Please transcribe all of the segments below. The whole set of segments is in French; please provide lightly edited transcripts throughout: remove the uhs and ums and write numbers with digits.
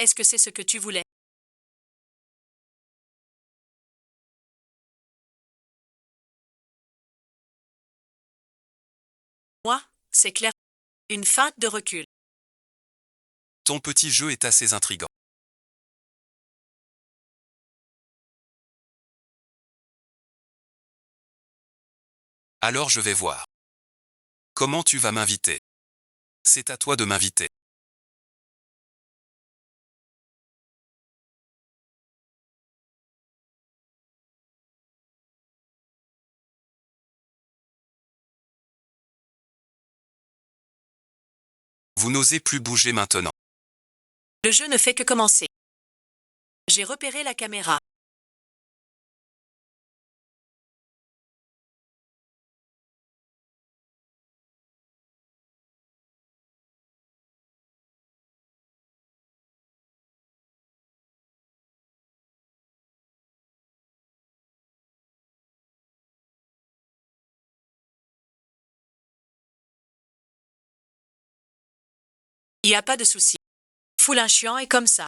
Est-ce que c'est ce que tu voulais? Moi, c'est clair. Une feinte de recul. Ton petit jeu est assez intrigant. Alors je vais voir. Comment tu vas m'inviter? C'est à toi de m'inviter. Vous n'osez plus bouger maintenant. Le jeu ne fait que commencer. J'ai repéré la caméra. Y a pas de souci. Foulin chiant est comme ça.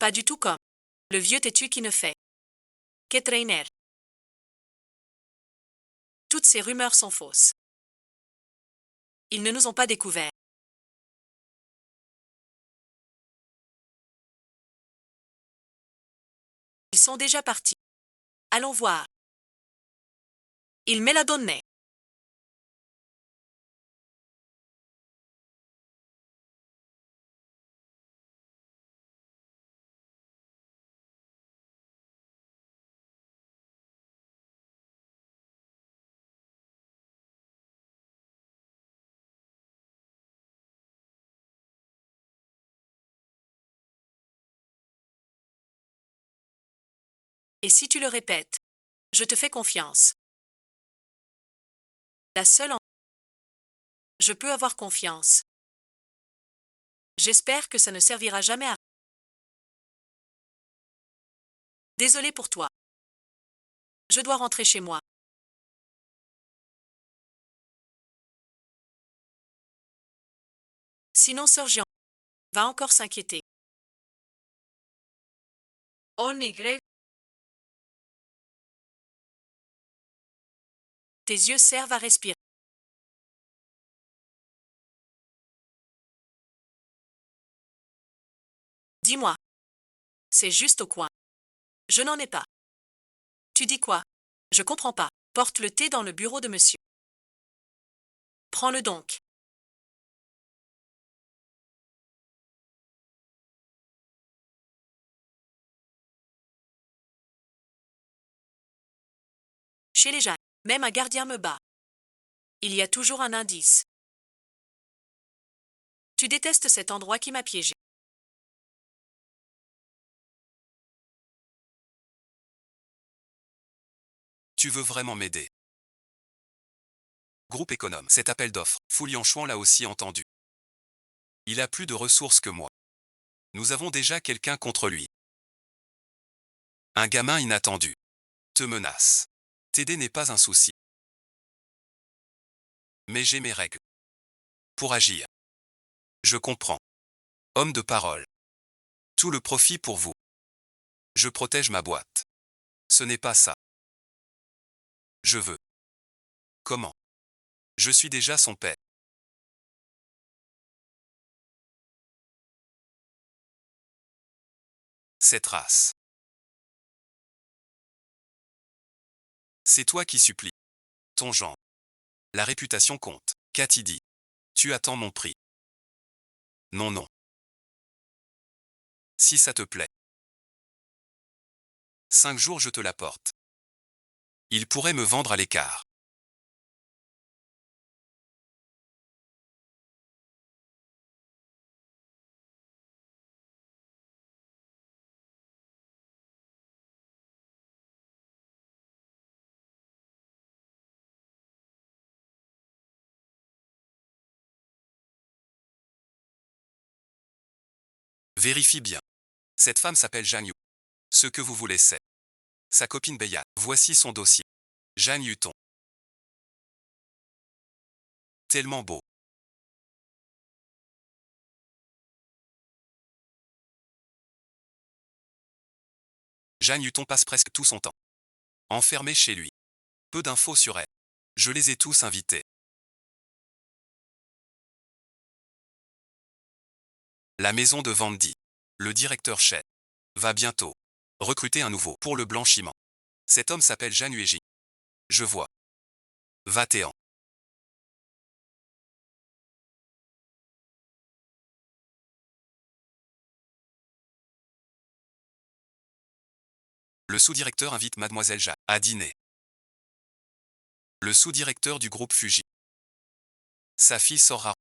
Pas du tout comme le vieux têtu qui ne fait que traîner. Toutes ces rumeurs sont fausses. Ils ne nous ont pas découverts. Ils sont déjà partis. Allons voir. Il me l'a donné. Et si tu le répètes, je te fais confiance. La seule en... Je peux avoir confiance. J'espère que ça ne servira jamais à... Désolé pour toi. Je dois rentrer chez moi. Sinon Sir Jean va encore s'inquiéter. On est grave. Tes yeux servent à respirer. Dis-moi. C'est juste au coin. Je n'en ai pas. Tu dis quoi? Je comprends pas. Porte le thé dans le bureau de monsieur. Prends-le donc. Chez les jeunes, même un gardien me bat. Il y a toujours un indice. Tu détestes cet endroit qui m'a piégé. Tu veux vraiment m'aider? Groupe économe, cet appel d'offres, Foulian Chouan l'a aussi entendu. Il a plus de ressources que moi. Nous avons déjà quelqu'un contre lui. Un gamin inattendu. Te menace. T'aider n'est pas un souci. Mais j'ai mes règles. Pour agir. Je comprends. Homme de parole. Tout le profit pour vous. Je protège ma boîte. Ce n'est pas ça. Je veux. Comment? Je suis déjà son père. Cette race. C'est toi qui supplies. Ton genre. La réputation compte. Cathy dit. Tu attends mon prix. Non, non. Si ça te plaît. 5 jours je te l'apporte. Il pourrait me vendre à l'écart. Vérifie bien. Cette femme s'appelle Jeanne Yu. Ce que vous voulez c'est sa copine Beya. Voici son dossier. Jeanne Yuton. Tellement beau. Jeanne Yuton passe presque tout son temps enfermée chez lui. Peu d'infos sur elle. Je les ai tous invités. La maison de Vandy. Le directeur chef va bientôt recruter un nouveau pour le blanchiment. Cet homme s'appelle Jeanne Huéji. Je vois. Vatéan. Le sous-directeur invite Mademoiselle Ja à dîner. Le sous-directeur du groupe Fuji. Sa fille sort rare.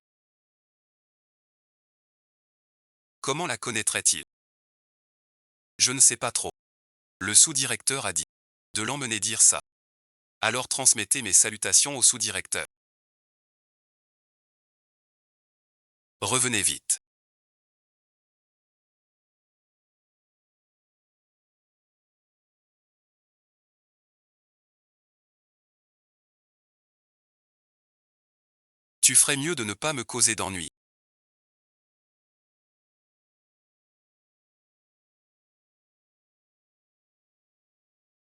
Comment la connaîtrait-il? Je ne sais pas trop. Le sous-directeur a dit de l'emmener dire ça. Alors transmettez mes salutations au sous-directeur. Revenez vite. Tu ferais mieux de ne pas me causer d'ennui.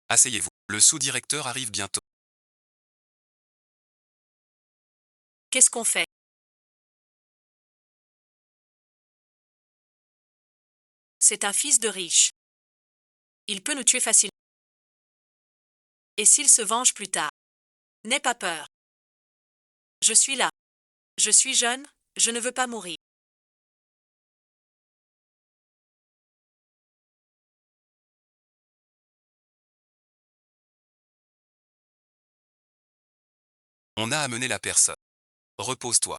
Asseyez-vous. Le sous-directeur arrive bientôt. Qu'est-ce qu'on fait? C'est un fils de riche. Il peut nous tuer facilement. Et s'il se venge plus tard? N'aie pas peur. Je suis là. Je suis jeune, je ne veux pas mourir. On a amené la personne. Repose-toi.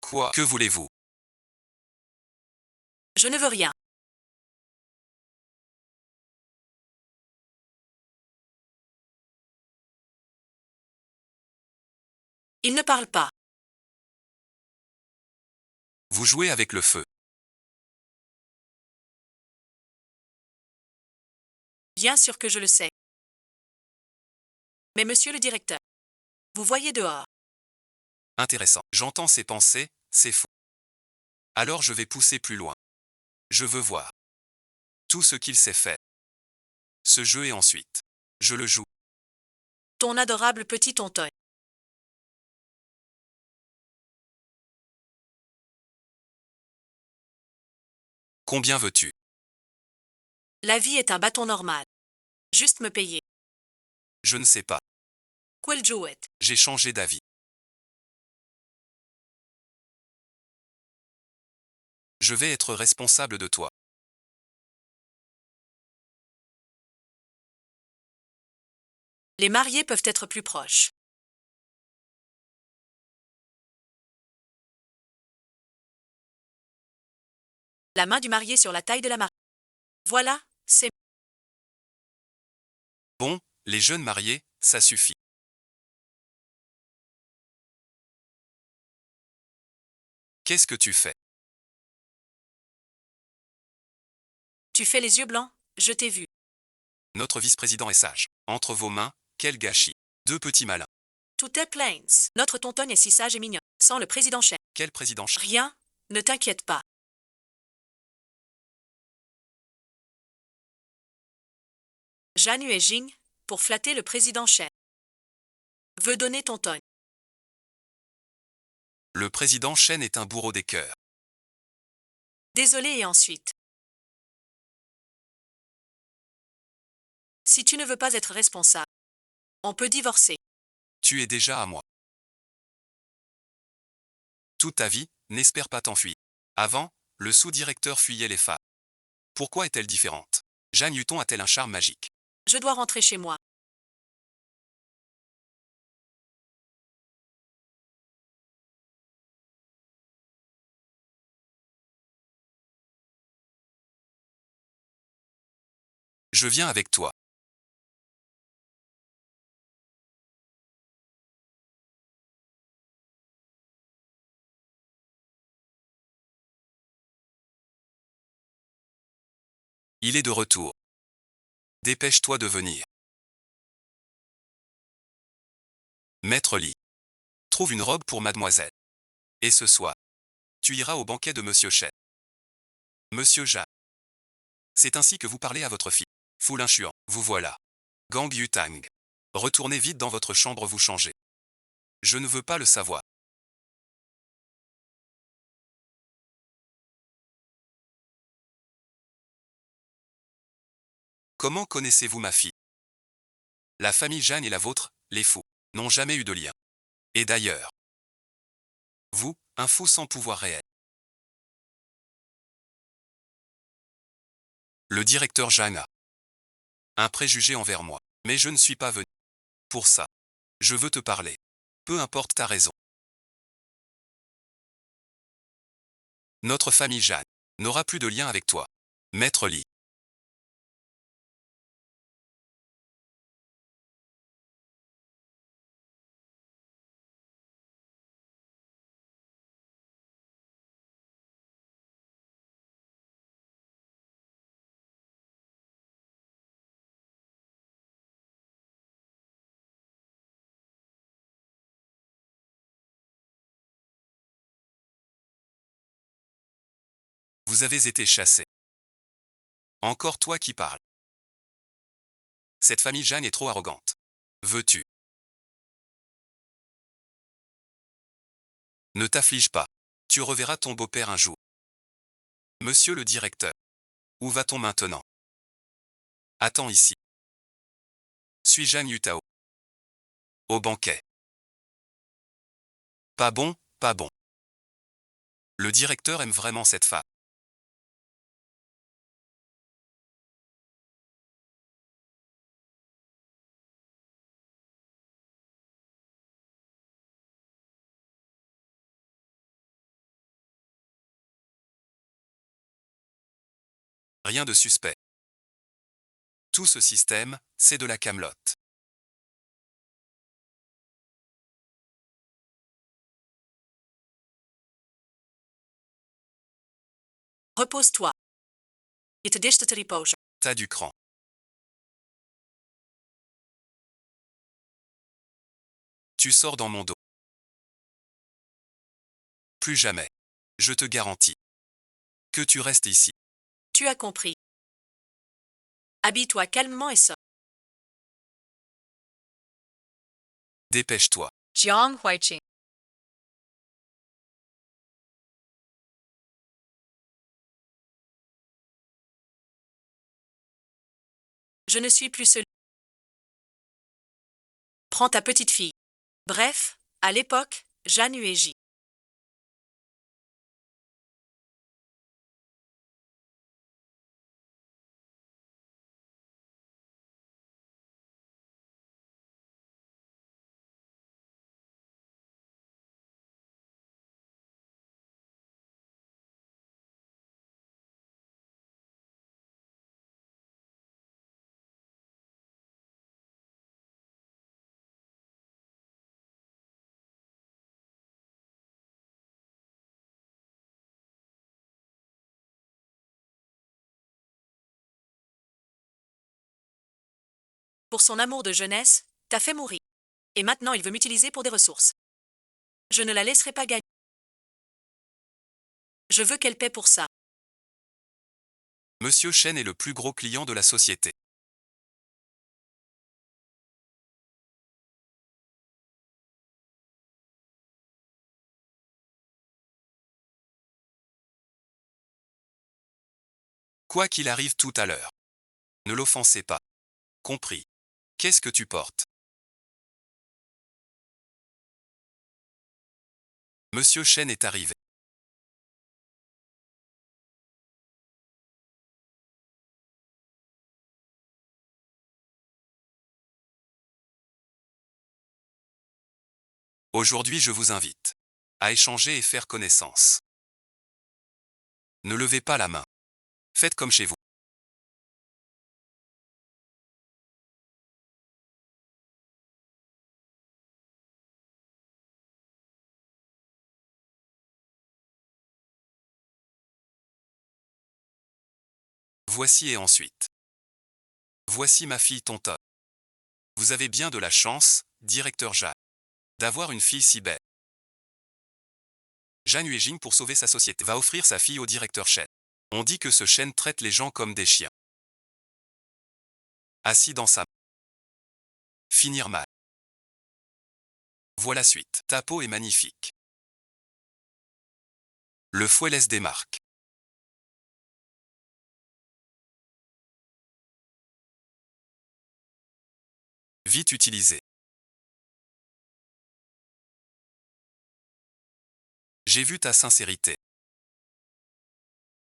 Quoi? Que voulez-vous? Je ne veux rien. Il ne parle pas. Vous jouez avec le feu. Bien sûr que je le sais. Mais monsieur le directeur, vous voyez dehors. Intéressant. J'entends ses pensées, c'est fou. Alors je vais pousser plus loin. Je veux voir tout ce qu'il sait faire. Ce jeu et ensuite, je le joue. Ton adorable petit tonton. Combien veux-tu? La vie est un bâton normal. Juste me payer. Je ne sais pas. Quel jouet. J'ai changé d'avis. Je vais être responsable de toi. Les mariés peuvent être plus proches. La main du marié sur la taille de la mariée. Voilà, c'est... Bon, les jeunes mariés, ça suffit. Qu'est-ce que tu fais? Tu fais les yeux blancs, je t'ai vu. Notre vice-président est sage. Entre vos mains, quel gâchis. Deux petits malins. Tout est plains. Notre tonton est si sage et mignon. Sans le président chef. Quel président Rien, ne t'inquiète pas. Jeanne Huéjing, pour flatter le président chef. Veut donner tonton. Le président Chen est un bourreau des cœurs. Désolé et ensuite. Si tu ne veux pas être responsable, on peut divorcer. Tu es déjà à moi. Toute ta vie, n'espère pas t'enfuir. Avant, le sous-directeur fuyait les femmes. Pourquoi est-elle différente? Jeanne Huton a-t-elle un charme magique? Je dois rentrer chez moi. Je viens avec toi. Il est de retour. Dépêche-toi de venir. Maître Lee. Trouve une robe pour mademoiselle. Et ce soir, tu iras au banquet de Monsieur Chen. Monsieur Ja. C'est ainsi que vous parlez à votre fille. Foulin Chuan, vous voilà. Gang Yutang. Retournez vite dans votre chambre vous changer. Je ne veux pas le savoir. Comment connaissez-vous ma fille? La famille Jeanne et la vôtre, les fous, n'ont jamais eu de lien. Et d'ailleurs, vous, un fou sans pouvoir réel. Le directeur Jeanne a un préjugé envers moi. Mais je ne suis pas venu. Pour ça. Je veux te parler. Peu importe ta raison. Notre famille Jeanne n'aura plus de lien avec toi. Maître Lee. Vous avez été chassé. Encore toi qui parles. Cette famille Jeanne est trop arrogante. Veux-tu? Ne t'afflige pas. Tu reverras ton beau-père un jour. Monsieur le directeur. Où va-t-on maintenant? Attends ici. Suis Jeanne Yutao. Au banquet. Pas bon, pas bon. Le directeur aime vraiment cette femme. Rien de suspect. Tout ce système, c'est de la camelote. Repose-toi. Je te dis de te reposer. T'as du cran. Tu sors dans mon dos. Plus jamais. Je te garantis. Que tu restes ici. Tu as compris. Habille-toi calmement et sors. Dépêche-toi. Jiang Huiqing. Je ne suis plus celui. Prends ta petite fille. Bref, à l'époque, Jeanne Huéji. Pour son amour de jeunesse, t'as fait mourir. Et maintenant il veut m'utiliser pour des ressources. Je ne la laisserai pas gagner. Je veux qu'elle paie pour ça. Monsieur Chen est le plus gros client de la société. Quoi qu'il arrive tout à l'heure. Ne l'offensez pas. Compris. Qu'est-ce que tu portes? Monsieur Chen est arrivé. Aujourd'hui je vous invite à échanger et faire connaissance. Ne levez pas la main. Faites comme chez vous. Voici et ensuite. Voici ma fille Tonton. Vous avez bien de la chance, directeur Jeanne, d'avoir une fille si belle. Jeanne Huijing, pour sauver sa société, va offrir sa fille au directeur Chen. On dit que ce Chen traite les gens comme des chiens. Assis dans sa... Finir mal. Voilà suite. Ta peau est magnifique. Le fouet laisse des marques. Vite utilisé. J'ai vu ta sincérité.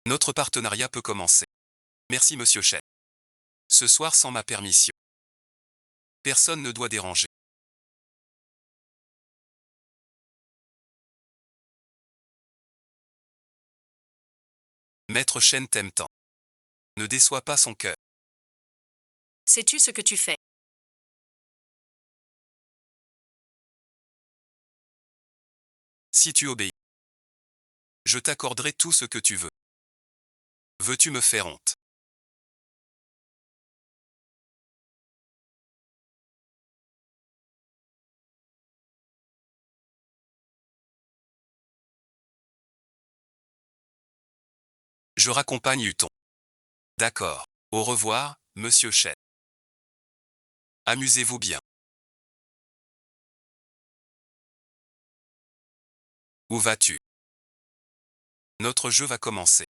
Notre partenariat peut commencer. Merci monsieur Chen. Ce soir sans ma permission. Personne ne doit déranger. Maître Chen t'aime tant. Ne déçois pas son cœur. Sais-tu ce que tu fais? Si tu obéis, je t'accorderai tout ce que tu veux. Veux-tu me faire honte? Je raccompagne Yuton. D'accord. Au revoir, monsieur Chen. Amusez-vous bien. Où vas-tu? Notre jeu va commencer.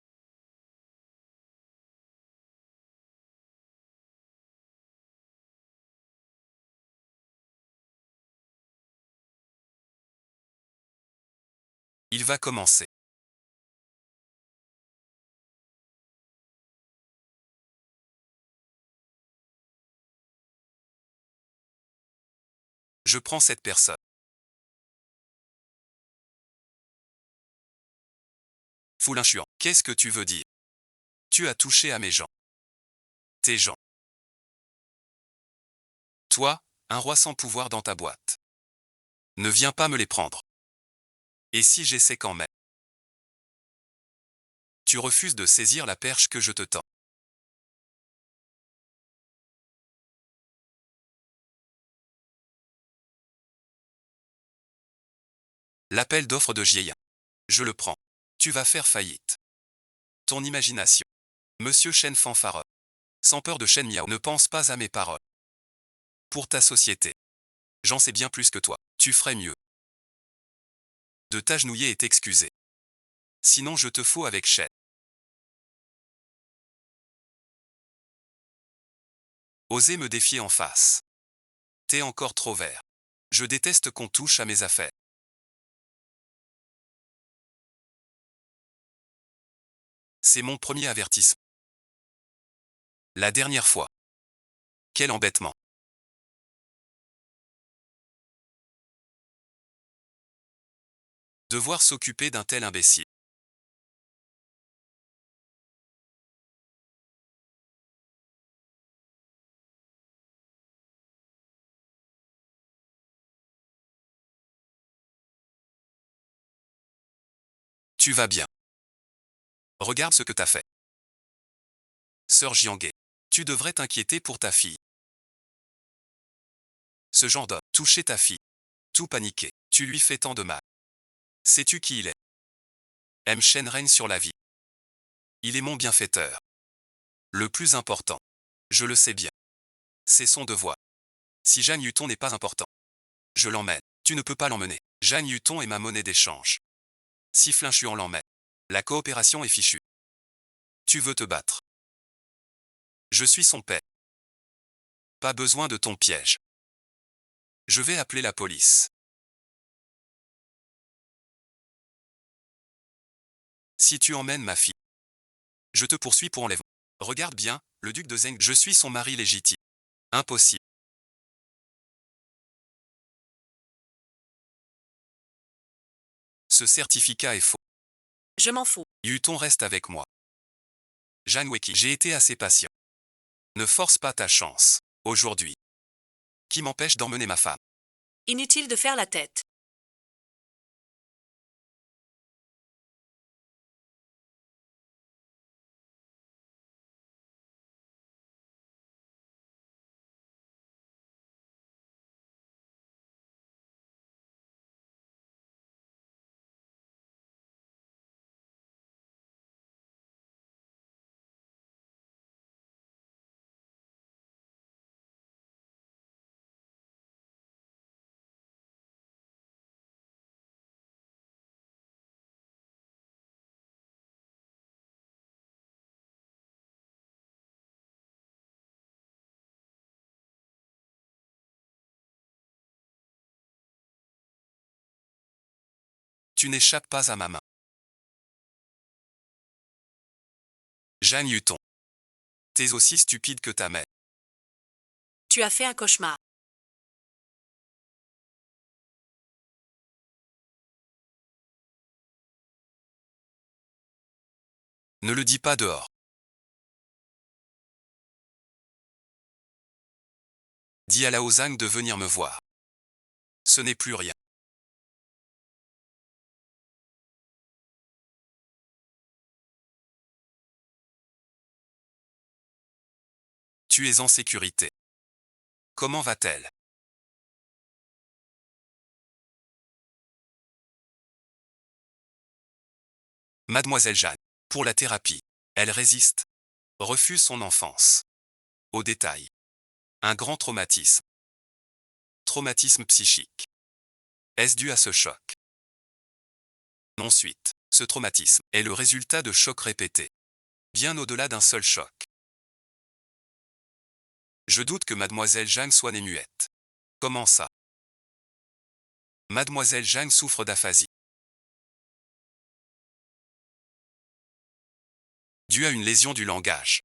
Il va commencer. Je prends cette personne. Foulinchuant. Qu'est-ce que tu veux dire? Tu as touché à mes gens. Tes gens. Toi, un roi sans pouvoir dans ta boîte. Ne viens pas me les prendre. Et si j'essaie quand même? Tu refuses de saisir la perche que je te tends. L'appel d'offre de Jieya. Je le prends. Tu vas faire faillite. Ton imagination. Monsieur Shen Fanfare. Sans peur de Shen Miao, ne pense pas à mes paroles. Pour ta société. J'en sais bien plus que toi. Tu ferais mieux de t'agenouiller et t'excuser. Sinon je te fous avec Shen. Osez me défier en face. T'es encore trop vert. Je déteste qu'on touche à mes affaires. C'est mon premier avertissement. La dernière fois. Quel embêtement. Devoir s'occuper d'un tel imbécile. Tu vas bien. Regarde ce que t'as fait. Sœur Jianghe. Tu devrais t'inquiéter pour ta fille. Ce genre d'homme, toucher ta fille. Tout paniqué. Tu lui fais tant de mal. Sais-tu qui il est? M. Shen règne sur la vie. Il est mon bienfaiteur. Le plus important. Je le sais bien. C'est son devoir. Si Jeanne Yuton n'est pas important, je l'emmène. Tu ne peux pas l'emmener. Jeanne Yuton est ma monnaie d'échange. Si Flinchuan l'emmène, la coopération est fichue. Tu veux te battre. Je suis son père. Pas besoin de ton piège. Je vais appeler la police. Si tu emmènes ma fille, je te poursuis pour enlèvement. Regarde bien, le duc de Zeng, je suis son mari légitime. Impossible. Ce certificat est faux. Je m'en fous. Yuton reste avec moi. Jeanne Weki, j'ai été assez patient. Ne force pas ta chance. Aujourd'hui. Qui m'empêche d'emmener ma femme? Inutile de faire la tête. Tu n'échappes pas à ma main. Jeanne Hutton. T'es aussi stupide que ta mère. Tu as fait un cauchemar. Ne le dis pas dehors. Dis à la Hosang de venir me voir. Ce n'est plus rien. Tu es en sécurité. Comment va-t-elle? Mademoiselle Jeanne. Pour la thérapie. Elle résiste. Refuse son enfance. Au détail. Un grand traumatisme. Traumatisme psychique. Est-ce dû à ce choc? Ensuite, ce traumatisme est le résultat de chocs répétés. Bien au-delà d'un seul choc. Je doute que Mademoiselle Jeanne soit née muette. Comment ça? Mademoiselle Jeanne souffre d'aphasie. Due à une lésion du langage.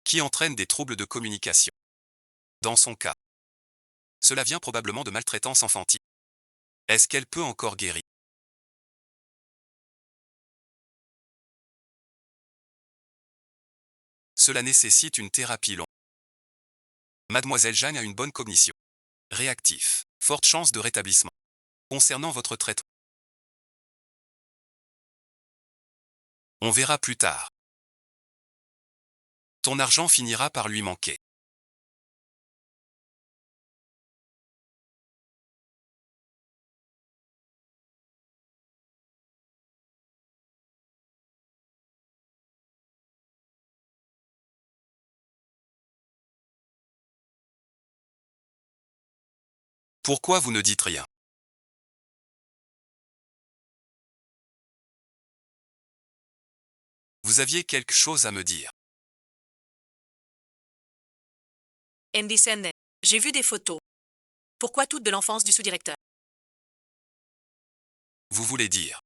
Qui entraîne des troubles de communication. Dans son cas, cela vient probablement de maltraitance enfantine. Est-ce qu'elle peut encore guérir? Cela nécessite une thérapie longue. Mademoiselle Jeanne a une bonne cognition. Réactif. Forte chance de rétablissement. Concernant votre traitement, on verra plus tard. Ton argent finira par lui manquer. Pourquoi vous ne dites rien? Vous aviez quelque chose à me dire. Andy Senden. J'ai vu des photos. Pourquoi toutes de l'enfance du sous-directeur? Vous voulez dire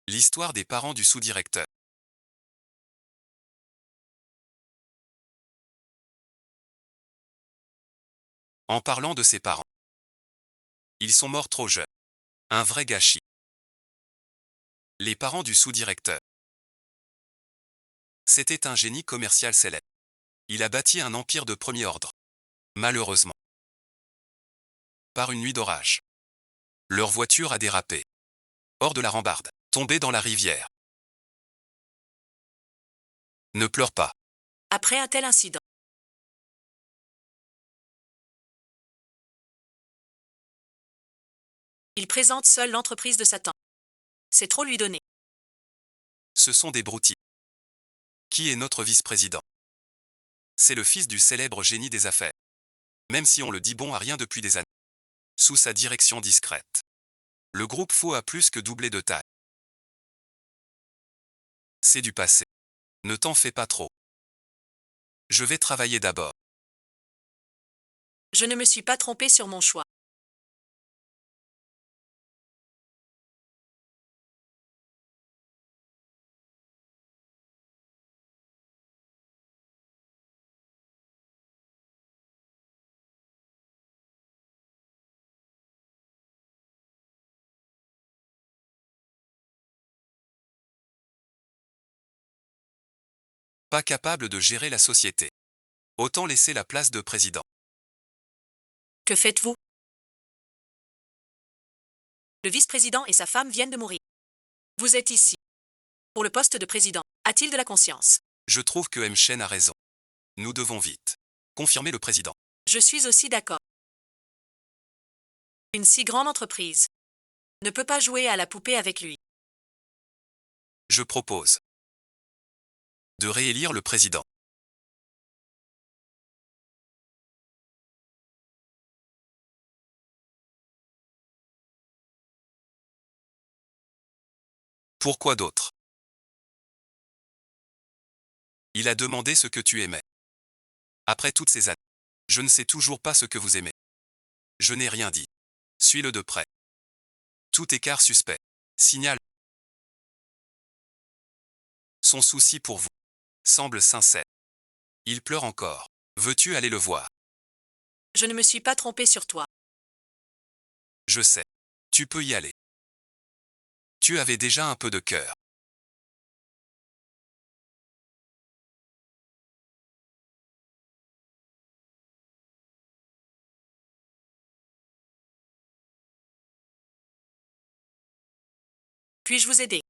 l'histoire des parents du sous-directeur. En parlant de ses parents. Ils sont morts trop jeunes. Un vrai gâchis. Les parents du sous-directeur. C'était un génie commercial célèbre. Il a bâti un empire de premier ordre. Malheureusement. Par une nuit d'orage. Leur voiture a dérapé. Hors de la rambarde. Tombée dans la rivière. Ne pleure pas. Après un tel incident, il présente seul l'entreprise de Satan. C'est trop lui donner. Ce sont des broutilles. Qui est notre vice-président? C'est le fils du célèbre génie des affaires. Même si on le dit bon à rien depuis des années. Sous sa direction discrète. Le groupe Faux a plus que doublé de taille. C'est du passé. Ne t'en fais pas trop. Je vais travailler d'abord. Je ne me suis pas trompé sur mon choix. Pas capable de gérer la société. Autant laisser la place de président. Que faites-vous? Le vice-président et sa femme viennent de mourir. Vous êtes ici. Pour le poste de président, a-t-il de la conscience? Je trouve que M. Chen a raison. Nous devons vite confirmer le président. Je suis aussi d'accord. Une si grande entreprise ne peut pas jouer à la poupée avec lui. Je propose de réélire le président. Pourquoi d'autre? Il a demandé ce que tu aimais. Après toutes ces années, je ne sais toujours pas ce que vous aimez. Je n'ai rien dit. Suis-le de près. Tout écart suspect. Signale. Son souci pour vous semble sincère. Il pleure encore. Veux-tu aller le voir? Je ne me suis pas trompé sur toi. Je sais. Tu peux y aller. Tu avais déjà un peu de cœur. Puis-je vous aider?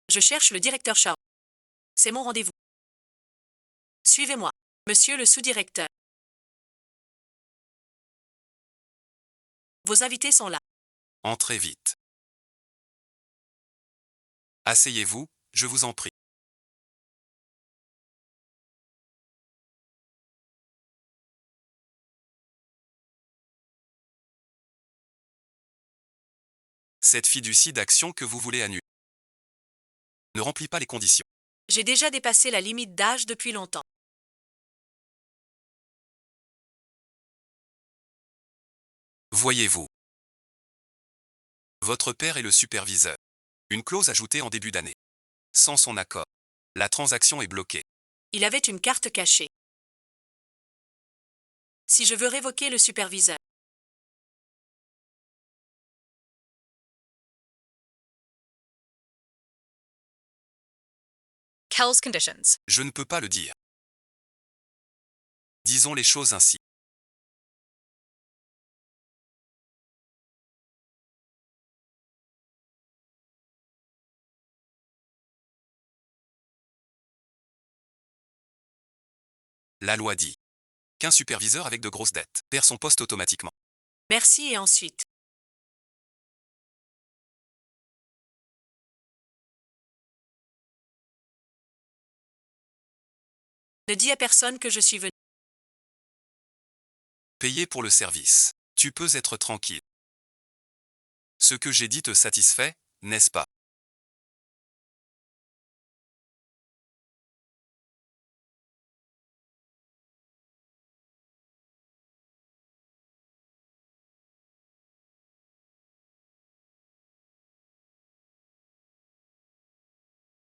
Je cherche le directeur Shaw. C'est mon rendez-vous. Suivez-moi. Monsieur le sous-directeur. Vos invités sont là. Entrez vite. Asseyez-vous, je vous en prie. Cette fiducie d'action que vous voulez annuler ne remplit pas les conditions. J'ai déjà dépassé la limite d'âge depuis longtemps. Voyez-vous. Votre père est le superviseur. Une clause ajoutée en début d'année. Sans son accord, la transaction est bloquée. Il avait une carte cachée. Si je veux révoquer le superviseur, Kel's conditions. Je ne peux pas le dire. Disons les choses ainsi. La loi dit qu'un superviseur avec de grosses dettes perd son poste automatiquement. Merci et ensuite. Ne dis à personne que je suis venu. Payé pour le service. Tu peux être tranquille. Ce que j'ai dit te satisfait, n'est-ce pas?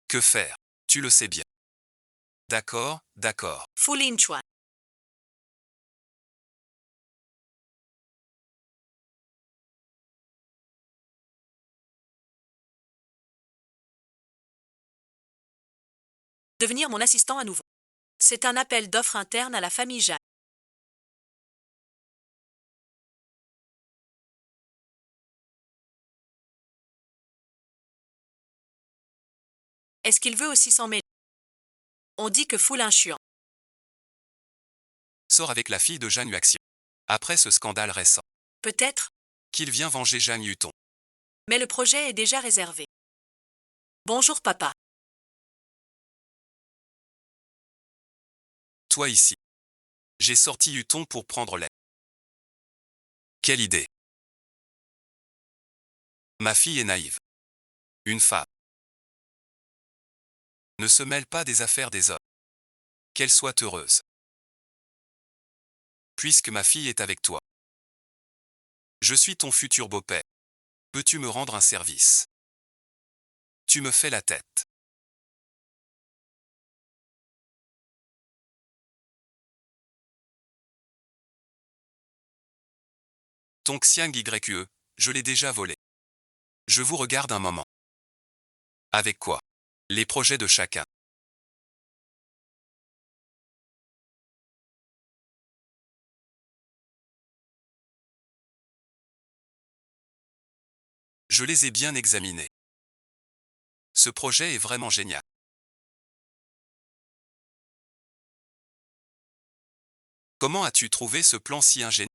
Que faire? Tu le sais bien. D'accord, d'accord. Fu Lin Chuan. Devenir mon assistant à nouveau. C'est un appel d'offres interne à la famille Jacques. Est-ce qu'il veut aussi s'en mêler? On dit que Fu Lin Chuan. Sort avec la fille de Jeanne Huaxian. Après ce scandale récent, Peut-être, qu'il vient venger Jeanne Hutton. mais le projet est déjà réservé. Bonjour papa. Toi ici. J'ai sorti Hutton pour prendre l'air. Quelle idée. Ma fille est naïve. Une femme ne se mêle pas des affaires des hommes. Qu'elle soit heureuse. Puisque ma fille est avec toi. Je suis ton futur beau-père. Peux-tu me rendre un service? Tu me fais la tête. Ton Xiang YE, je l'ai déjà volé. Je vous regarde un moment. Avec quoi? Les projets de chacun. Je les ai bien examinés. Ce projet est vraiment génial. Comment as-tu trouvé ce plan si ingénieux?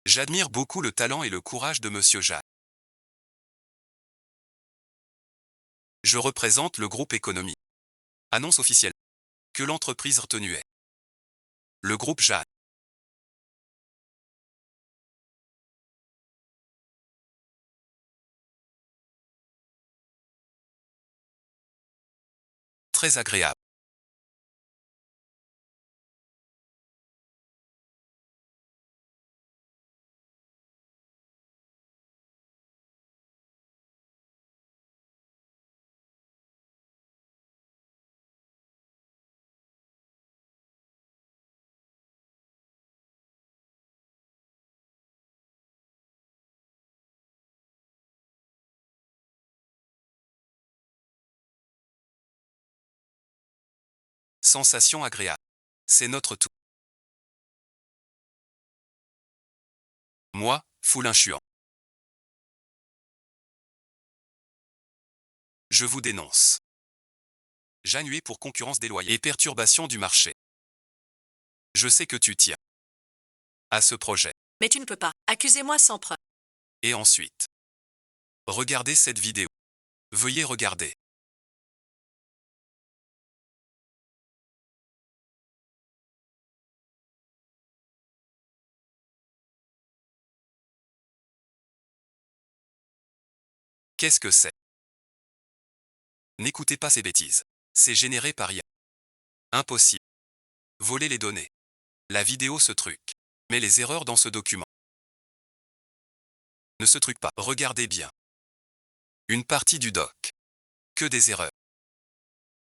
J'admire beaucoup le talent et le courage de Monsieur Jacques. Je représente le groupe économie. Annonce officielle que l'entreprise retenue est le groupe Jacques. très agréable. Sensation agréable. C'est notre tour. Moi, Foulinchuan. Je vous dénonce. Janué pour concurrence déloyale et perturbation du marché. Je sais que tu tiens à ce projet. Mais tu ne peux pas. Accusez-moi sans preuve. Et ensuite, regardez cette vidéo. Veuillez regarder. Qu'est-ce que c'est? N'écoutez pas ces bêtises. C'est généré par IA. Impossible. Voler les données. La vidéo se truque. Mais les erreurs dans ce document ne se truquent pas. Regardez bien. Une partie du doc. Que des erreurs.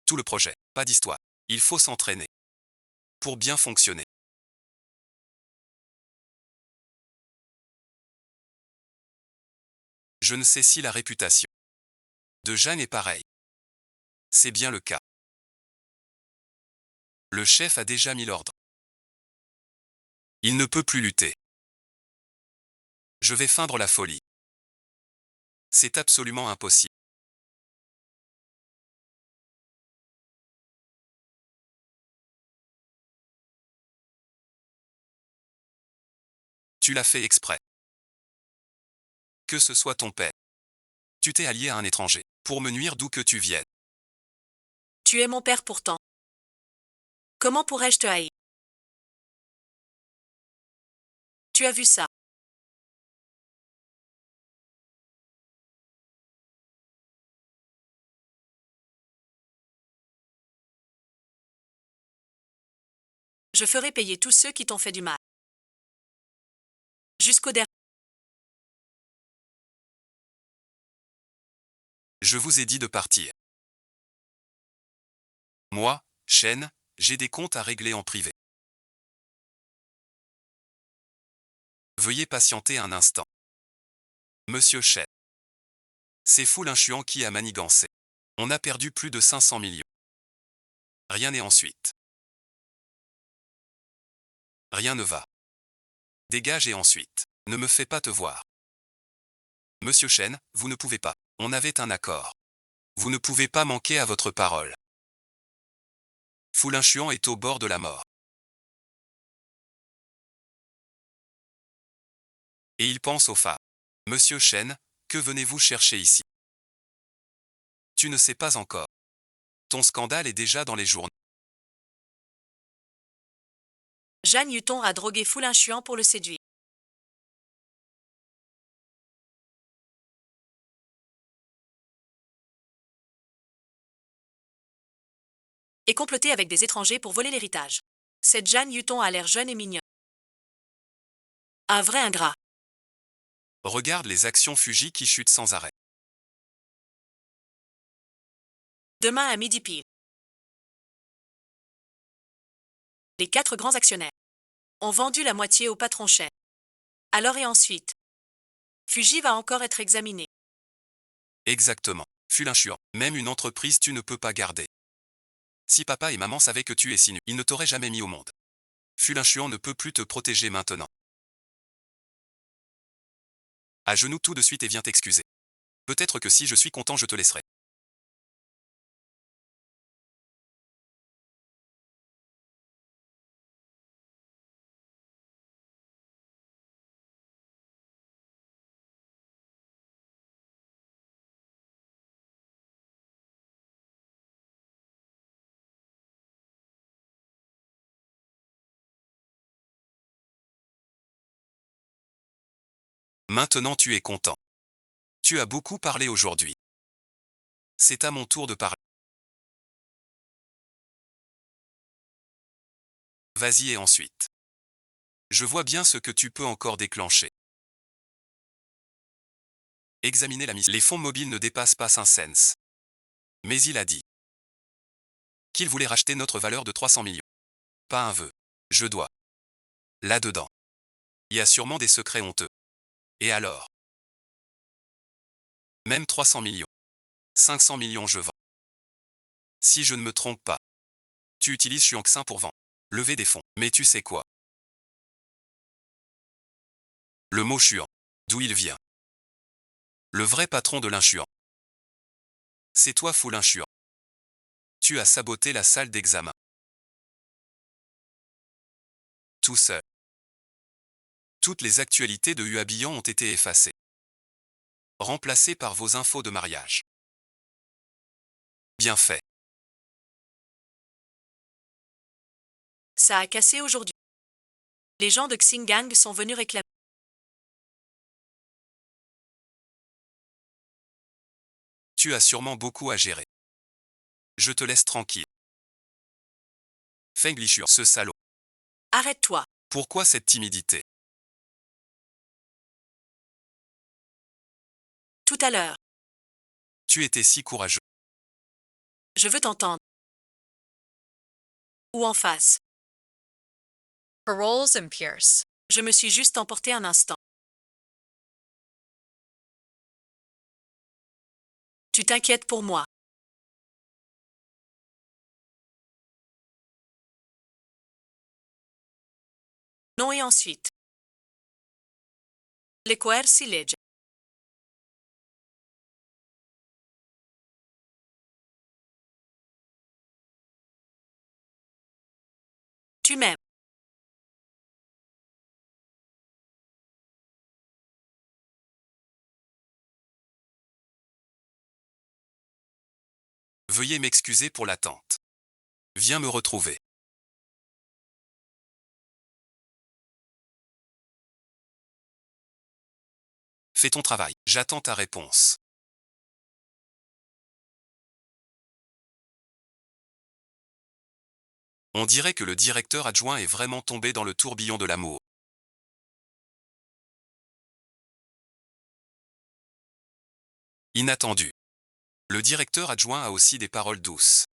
Tout le projet. Pas d'histoire. Il faut s'entraîner. Pour bien fonctionner. Je ne sais si la réputation de Jeanne est pareille. C'est bien le cas. Le chef a déjà mis l'ordre. Il ne peut plus lutter. Je vais feindre la folie. C'est absolument impossible. Tu l'as fait exprès. Que ce soit ton père. Tu t'es allié à un étranger, pour me nuire d'où que tu viennes. Tu es mon père pourtant. Comment pourrais-je te haïr? Tu as vu ça. Je ferai payer tous ceux qui t'ont fait du mal. Jusqu'au dernier. Je vous ai dit de partir. Moi, Chen, j'ai des comptes à régler en privé. Veuillez patienter un instant. Monsieur Chen. C'est Foulinchuan qui a manigancé. On a perdu plus de 500 millions. Rien n'est ensuite. Rien ne va. Dégage et ensuite. Ne me fais pas te voir. Monsieur Chen, vous ne pouvez pas. On avait un accord. Vous ne pouvez pas manquer à votre parole. Foulinchuan est au bord de la mort. Et il pense aux femmes. Monsieur Chen, que venez-vous chercher ici? Tu ne sais pas encore. Ton scandale est déjà dans les journaux. Jeanne Hutton a drogué Foulinchuan pour le séduire. Et comploté avec des étrangers pour voler l'héritage. Cette Jeanne Hutton a l'air jeune et mignonne. Un vrai ingrat. Regarde les actions Fuji qui chutent sans arrêt. Demain à midi pile. Les 4 grands actionnaires ont vendu la moitié au patron Chen. Alors et ensuite, Fuji va encore être examiné. Exactement. Foulinchuan. Même une entreprise tu ne peux pas garder. Si papa et maman savaient que tu es si nul, ils ne t'auraient jamais mis au monde. Foulinchuan ne peut plus te protéger maintenant. À genoux tout de suite et viens t'excuser. Peut-être que si je suis content je te laisserai. Maintenant tu es content. Tu as beaucoup parlé aujourd'hui. C'est à mon tour de parler. Vas-y et ensuite. Je vois bien ce que tu peux encore déclencher. Examinez la mission. Les fonds mobiles ne dépassent pas 5 cents. Mais il a dit qu'il voulait racheter notre valeur de 300 millions. Pas un vœu. Je dois. Là-dedans. Il y a sûrement des secrets honteux. Et alors? Même 300 millions. 500 millions je vends. Si je ne me trompe pas. Tu utilises Xuanxin pour vendre. Lever des fonds. Mais tu sais quoi? Le mot Xuan. D'où il vient? Le vrai patron de l'Inchuan. C'est toi Fu l'Inchuan. Tu as saboté la salle d'examen. Tout seul. Toutes les actualités de Huabian ont été effacées. Remplacées par vos infos de mariage. Bien fait. Ça a cassé aujourd'hui. Les gens de Xingang sont venus réclamer. Tu as sûrement beaucoup à gérer. Je te laisse tranquille. Feng Lishuan, ce salaud. Arrête-toi. Pourquoi cette timidité? Tout à l'heure. Tu étais si courageux. Je veux t'entendre. Ou en face. Paroles and Pierce. Je me suis juste emporté un instant. Tu t'inquiètes pour moi. Non et ensuite. Le coer si legge. Tu m'aimes. Veuillez m'excuser pour l'attente. Viens me retrouver. Fais ton travail. J'attends ta réponse. On dirait que le directeur adjoint est vraiment tombé dans le tourbillon de l'amour. Inattendu. Le directeur adjoint a aussi des paroles douces.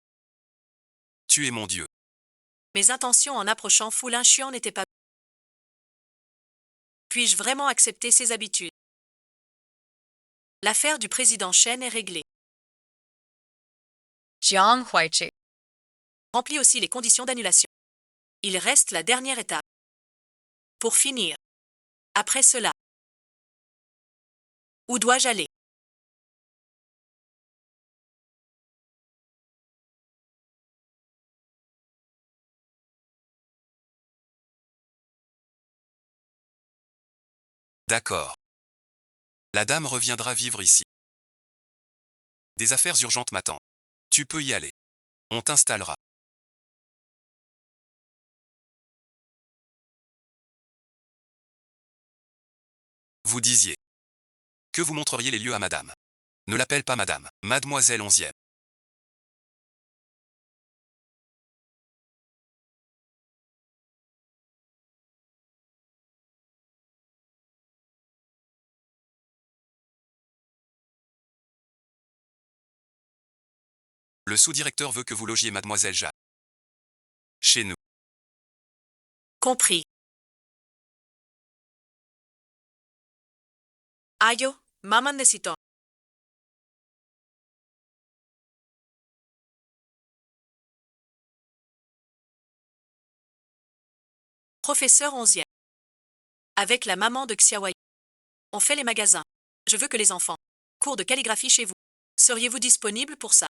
Tu es mon Dieu. Mes intentions en approchant Fu l'Inchuan n'étaient pas. Puis-je vraiment accepter ses habitudes? L'affaire du président Chen est réglée. Jiang Huaichi. Remplis aussi les conditions d'annulation. Il reste la dernière étape. Pour finir. Après cela. Où dois-je aller? D'accord. La dame reviendra vivre ici. Des affaires urgentes m'attendent. Tu peux y aller. On t'installera. Vous disiez que vous montreriez les lieux à madame. Ne l'appelle pas madame, mademoiselle 11e. Le sous-directeur veut que vous logiez mademoiselle Jacques. Chez nous. Compris. Ayo, maman necesito. Professeur 11e. Avec la maman de Xiaowei. On fait les magasins. Je veux que les enfants. Cours de calligraphie chez vous. Seriez-vous disponible pour ça?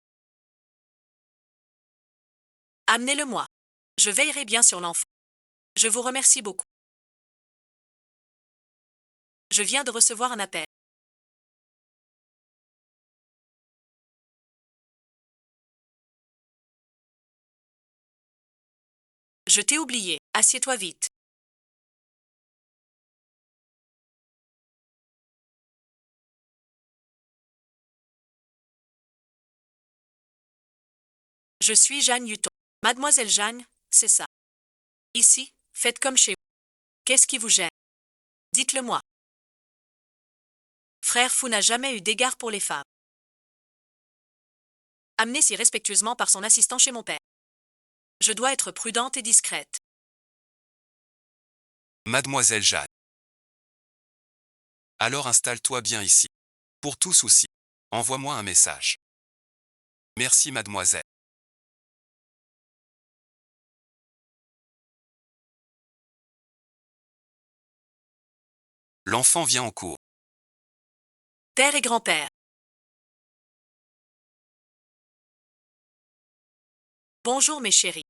Amenez-le-moi. Je veillerai bien sur l'enfant. Je vous remercie beaucoup. Je viens de recevoir un appel. Je t'ai oublié. Assieds-toi vite. Je suis Jeanne Hutton. Mademoiselle Jeanne, c'est ça. Ici, faites comme chez vous. Qu'est-ce qui vous gêne? Dites-le moi. Frère Fou n'a jamais eu d'égard pour les femmes. Amenée si respectueusement par son assistant chez mon père. Je dois être prudente et discrète. Mademoiselle Jeanne. Alors installe-toi bien ici. Pour tout souci, envoie-moi un message. Merci mademoiselle. L'enfant vient en cours. Père et grand-père. Bonjour mes chéris.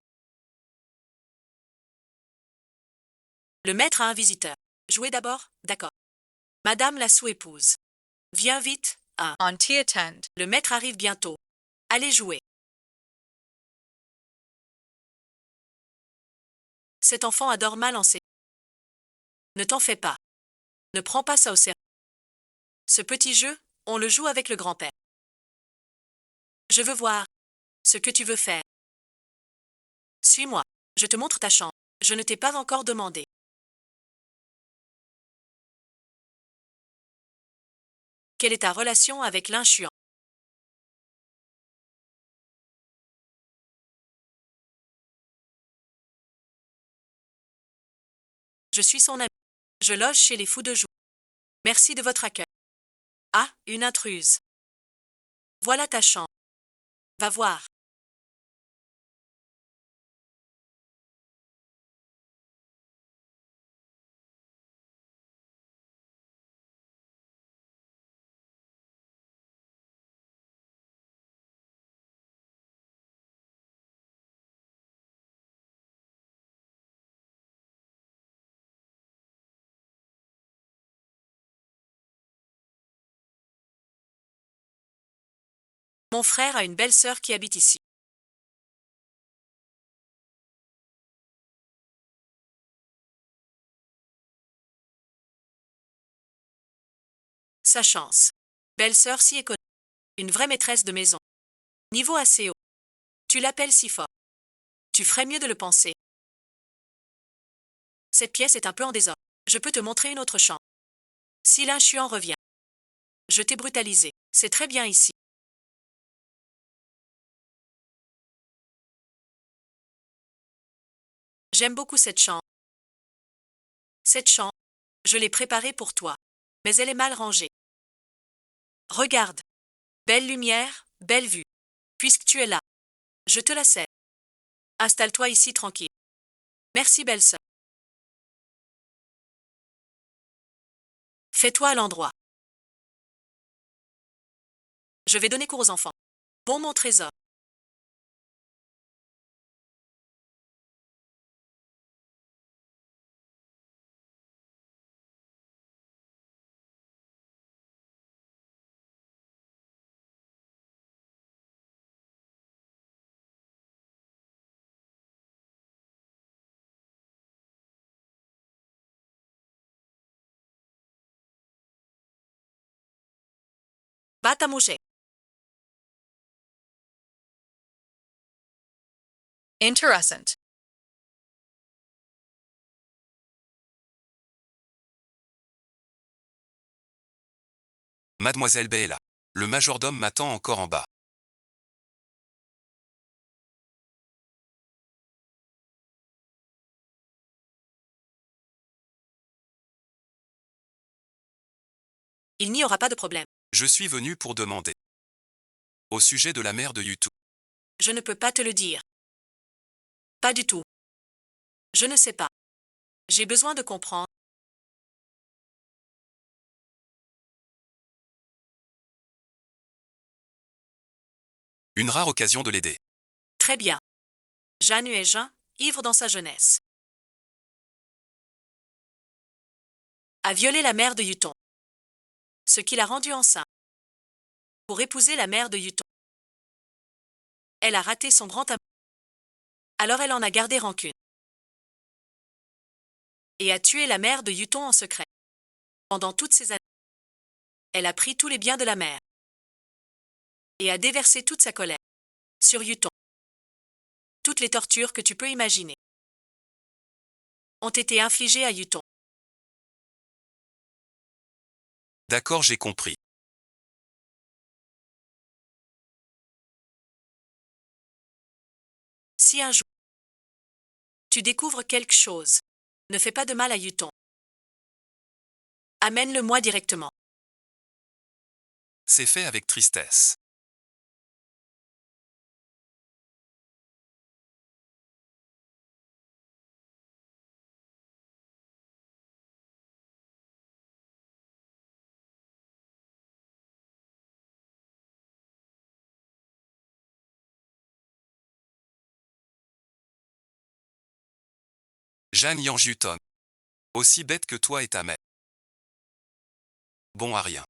Le maître a un visiteur. Jouez d'abord, d'accord. Madame la sous-épouse. Viens vite, Auntie attend. Le maître arrive bientôt. Allez jouer. Cet enfant adore mal enseigner. Ne t'en fais pas. Ne prends pas ça au sérieux. Ce petit jeu, on le joue avec le grand-père. Je veux voir ce que tu veux faire. Suis-moi. Je te montre ta chambre. Je ne t'ai pas encore demandé. Quelle est ta relation avec l'inchuant? Je suis son ami. Je loge chez les fous de joie. Merci de votre accueil. Ah, une intruse. Voilà ta chambre. Va voir. Mon frère a une belle sœur qui habite ici. Sa chance. Belle sœur si économe. Une vraie maîtresse de maison. Niveau assez haut. Tu l'appelles si fort. Tu ferais mieux de le penser. Cette pièce est un peu en désordre. Je peux te montrer une autre chambre. Si l'inchuant revient. Je t'ai brutalisé. C'est très bien ici. J'aime beaucoup cette chambre. Cette chambre, je l'ai préparée pour toi. Mais elle est mal rangée. Regarde. Belle lumière, belle vue. Puisque tu es là, je te la cède. Installe-toi ici tranquille. Merci belle sœur. Fais-toi à l'endroit. Je vais donner cours aux enfants. Bon mon trésor. Va à manger. Interessant. Mademoiselle B est là. Le majordome m'attend encore en bas. Il n'y aura pas de problème. Je suis venu pour demander. Au sujet de la mère de Yutu. Je ne peux pas te le dire. Pas du tout. Je ne sais pas. J'ai besoin de comprendre. Une rare occasion de l'aider. Très bien. Jeanne et Jean, ivre dans sa jeunesse, a violé la mère de Yuton. Ce qui l'a rendue enceinte. Pour épouser la mère de Yuton. Elle a raté son grand amour. Alors elle en a gardé rancune. Et a tué la mère de Yuton en secret. Pendant toutes ces années, elle a pris tous les biens de la mère. Et a déversé toute sa colère. Sur Yuton. Toutes les tortures que tu peux imaginer. ont été infligés à Yuton. D'accord, j'ai compris. Si un jour tu découvres quelque chose, ne fais pas de mal à Yuton. Amène-le-moi directement. C'est fait avec tristesse. Jeanne Yang-Juton. Aussi bête que toi et ta mère. Bon à rien.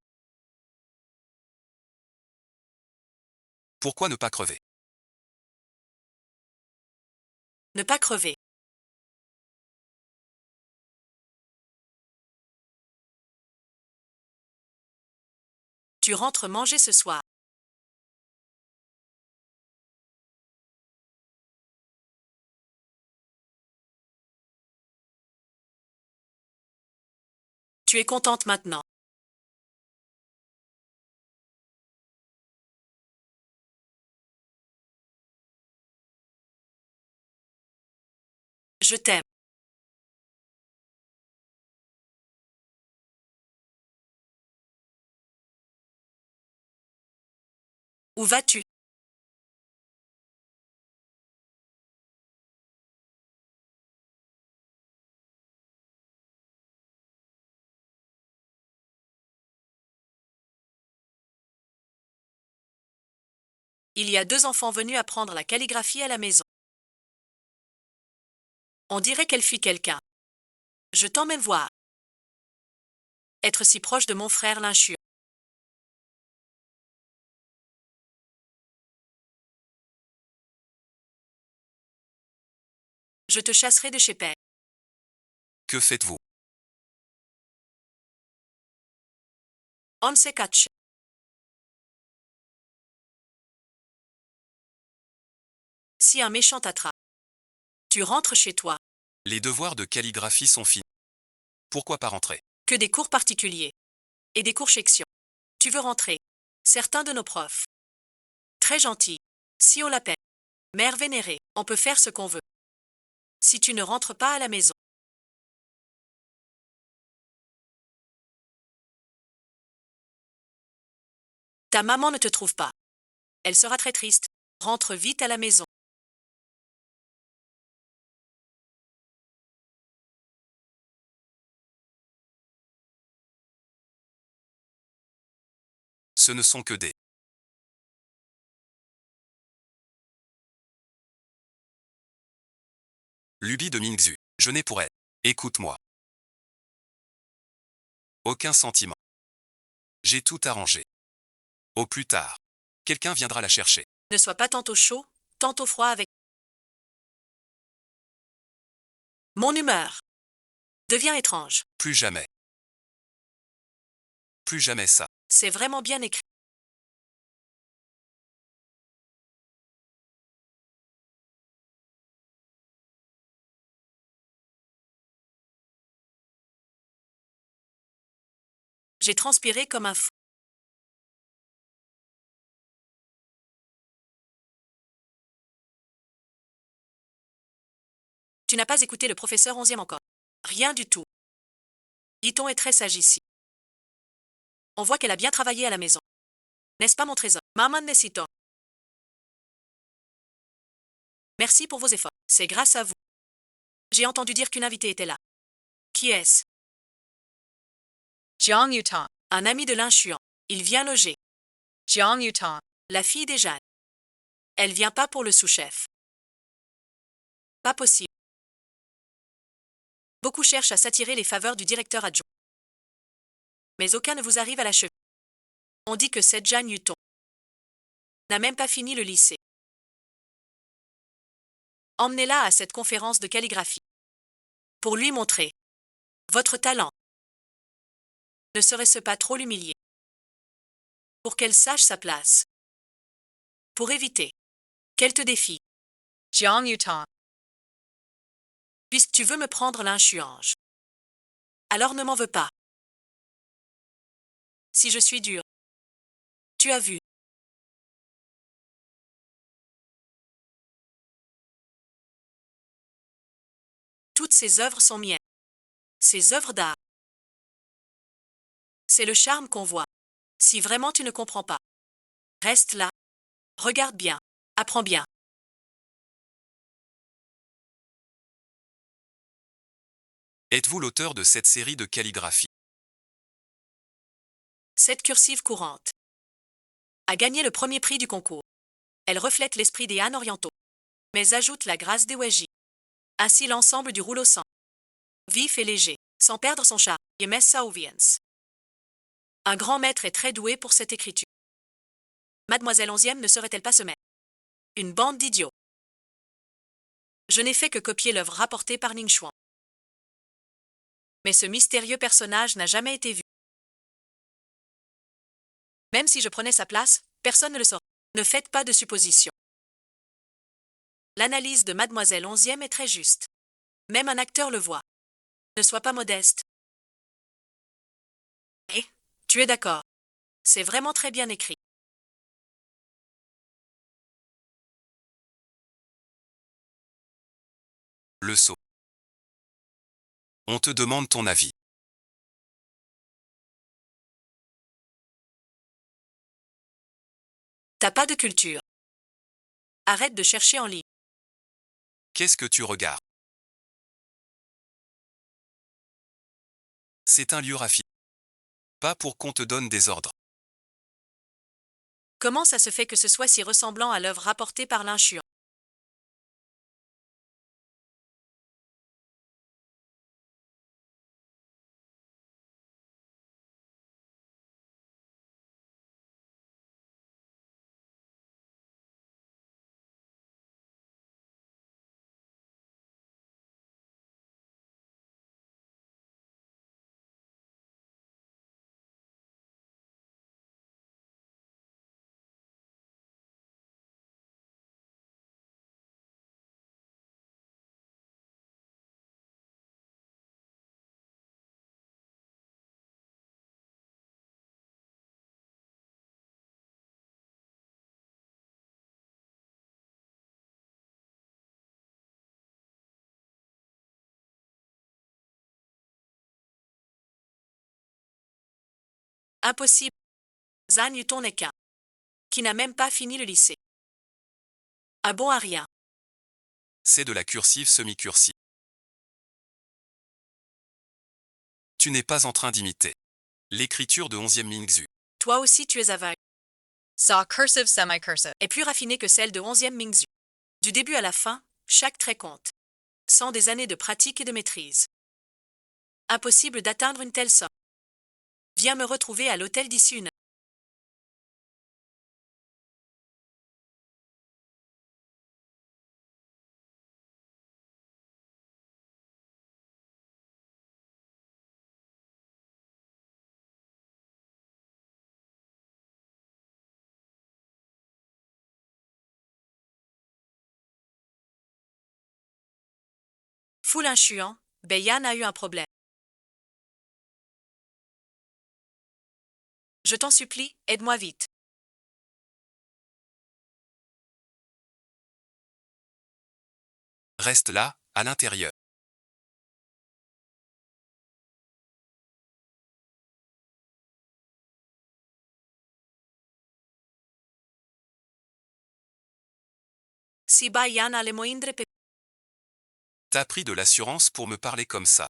Pourquoi ne pas crever? Ne pas crever. Tu rentres manger ce soir. Tu es contente maintenant. Je t'aime. Où vas-tu? Il y a 2 enfants venus apprendre la calligraphie à la maison. On dirait qu'elle fuit quelqu'un. Je t'emmène voir. Être si proche de mon frère l'inchure. Je te chasserai de chez père. Que faites-vous? On se catch. Si un méchant t'attrape, tu rentres chez toi. Les devoirs de calligraphie sont finis. Pourquoi pas rentrer? Que des cours particuliers. Et des cours section. Tu veux rentrer. Certains de nos profs. Très gentils. Si on l'appelle. Mère vénérée, on peut faire ce qu'on veut. Si tu ne rentres pas à la maison. Ta maman ne te trouve pas. Elle sera très triste. Rentre vite à la maison. Ce ne sont que des lubies de Mingzu. Je n'ai pour elle. Écoute-moi. Aucun sentiment. J'ai tout arrangé. Au plus tard. Quelqu'un viendra la chercher. Ne sois pas tantôt chaud, tantôt froid avec mon humeur. Devient étrange. Plus jamais. Plus jamais ça. C'est vraiment bien écrit. J'ai transpiré comme un fou. Tu n'as pas écouté le professeur 11e encore. Rien du tout. Iton est très sage ici. On voit qu'elle a bien travaillé à la maison. N'est-ce pas mon trésor? Maman Nessiton. Merci pour vos efforts. C'est grâce à vous. J'ai entendu dire qu'une invitée était là. Qui est-ce? Jiang Yutong. Un ami de l'inchuan. Il vient loger. Jiang Yutong. La fille des Jeanne. Elle vient pas pour le sous-chef. Pas possible. Beaucoup cherchent à s'attirer les faveurs du directeur adjoint. Mais aucun ne vous arrive à la cheville. On dit que cette Jeanne Yuton n'a même pas fini le lycée. Emmenez-la à cette conférence de calligraphie. Pour lui montrer votre talent. Ne serait-ce pas trop l'humilier? Pour qu'elle sache sa place. Pour éviter qu'elle te défie. Jiang Yutong. Puisque tu veux me prendre l'inchuange. Alors ne m'en veux pas. Si je suis dur. Tu as vu. Toutes ces œuvres sont miennes. Ces œuvres d'art. C'est le charme qu'on voit. Si vraiment tu ne comprends pas. Reste là. Regarde bien. Apprends bien. Êtes-vous l'auteur de cette série de calligraphie? Cette cursive courante a gagné le premier prix du concours. Elle reflète l'esprit des Han orientaux, mais ajoute la grâce des Weji. Ainsi l'ensemble du rouleau sang. Vif et léger, sans perdre son charme. Yemessa Oviens. Un grand maître est très doué pour cette écriture. Mademoiselle Onzième ne saurait-elle pas se mettre? Une bande d'idiots. Je n'ai fait que copier l'œuvre rapportée par Ning Xuan. Mais ce mystérieux personnage n'a jamais été vu. Même si je prenais sa place, personne ne le saurait. Ne faites pas de suppositions. L'analyse de Mademoiselle Onzième est très juste. Même un acteur le voit. Ne sois pas modeste. Et, tu es d'accord. C'est vraiment très bien écrit. Le sot. On te demande ton avis. T'as pas de culture. Arrête de chercher en ligne. Qu'est-ce que tu regardes? C'est un lieu raffiné. Pas pour qu'on te donne des ordres. Comment ça se fait que ce soit si ressemblant à l'œuvre rapportée par l'inchuan? Impossible. Zhang Yuton n'est qu'un. Qui n'a même pas fini le lycée. Un bon à rien. C'est de la cursive semi-cursive. Tu n'es pas en train d'imiter l'écriture de 11e Mingzhu. Toi aussi tu es aveugle. Saw cursive semi-cursive. Est plus raffinée que celle de 11e Mingzhu. Du début à la fin, chaque trait compte. Sans des années de pratique et de maîtrise. Impossible d'atteindre une telle somme. Viens me retrouver à l'hôtel d'ici une heure. Foule inchuant, Beiyan a eu un problème. Je t'en supplie, aide-moi vite. Reste là, à l'intérieur. Si Beiyan a le moindre pe... T'as pris de l'assurance pour me parler comme ça.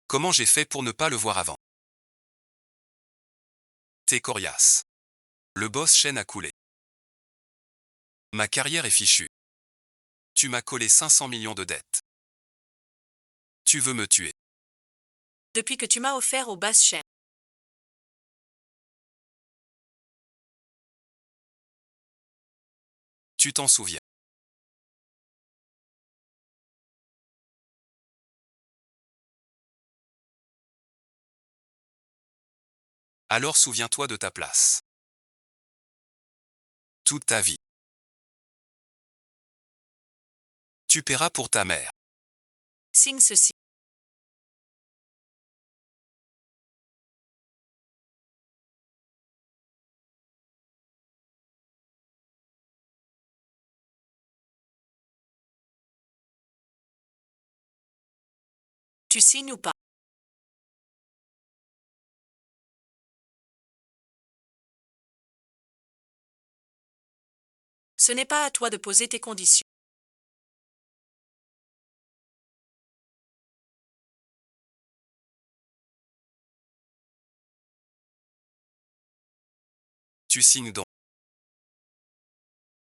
Comment j'ai fait pour ne pas le voir avant? T'es coriace. Le boss Shen a coulé. Ma carrière est fichue. Tu m'as collé 500 millions de dettes. Tu veux me tuer. Depuis que tu m'as offert au basse chaîne. Tu t'en souviens. Alors souviens-toi de ta place. Toute ta vie. Tu paieras pour ta mère. Signe ceci. Tu signes ou pas? Ce n'est pas à toi de poser tes conditions. Tu signes donc.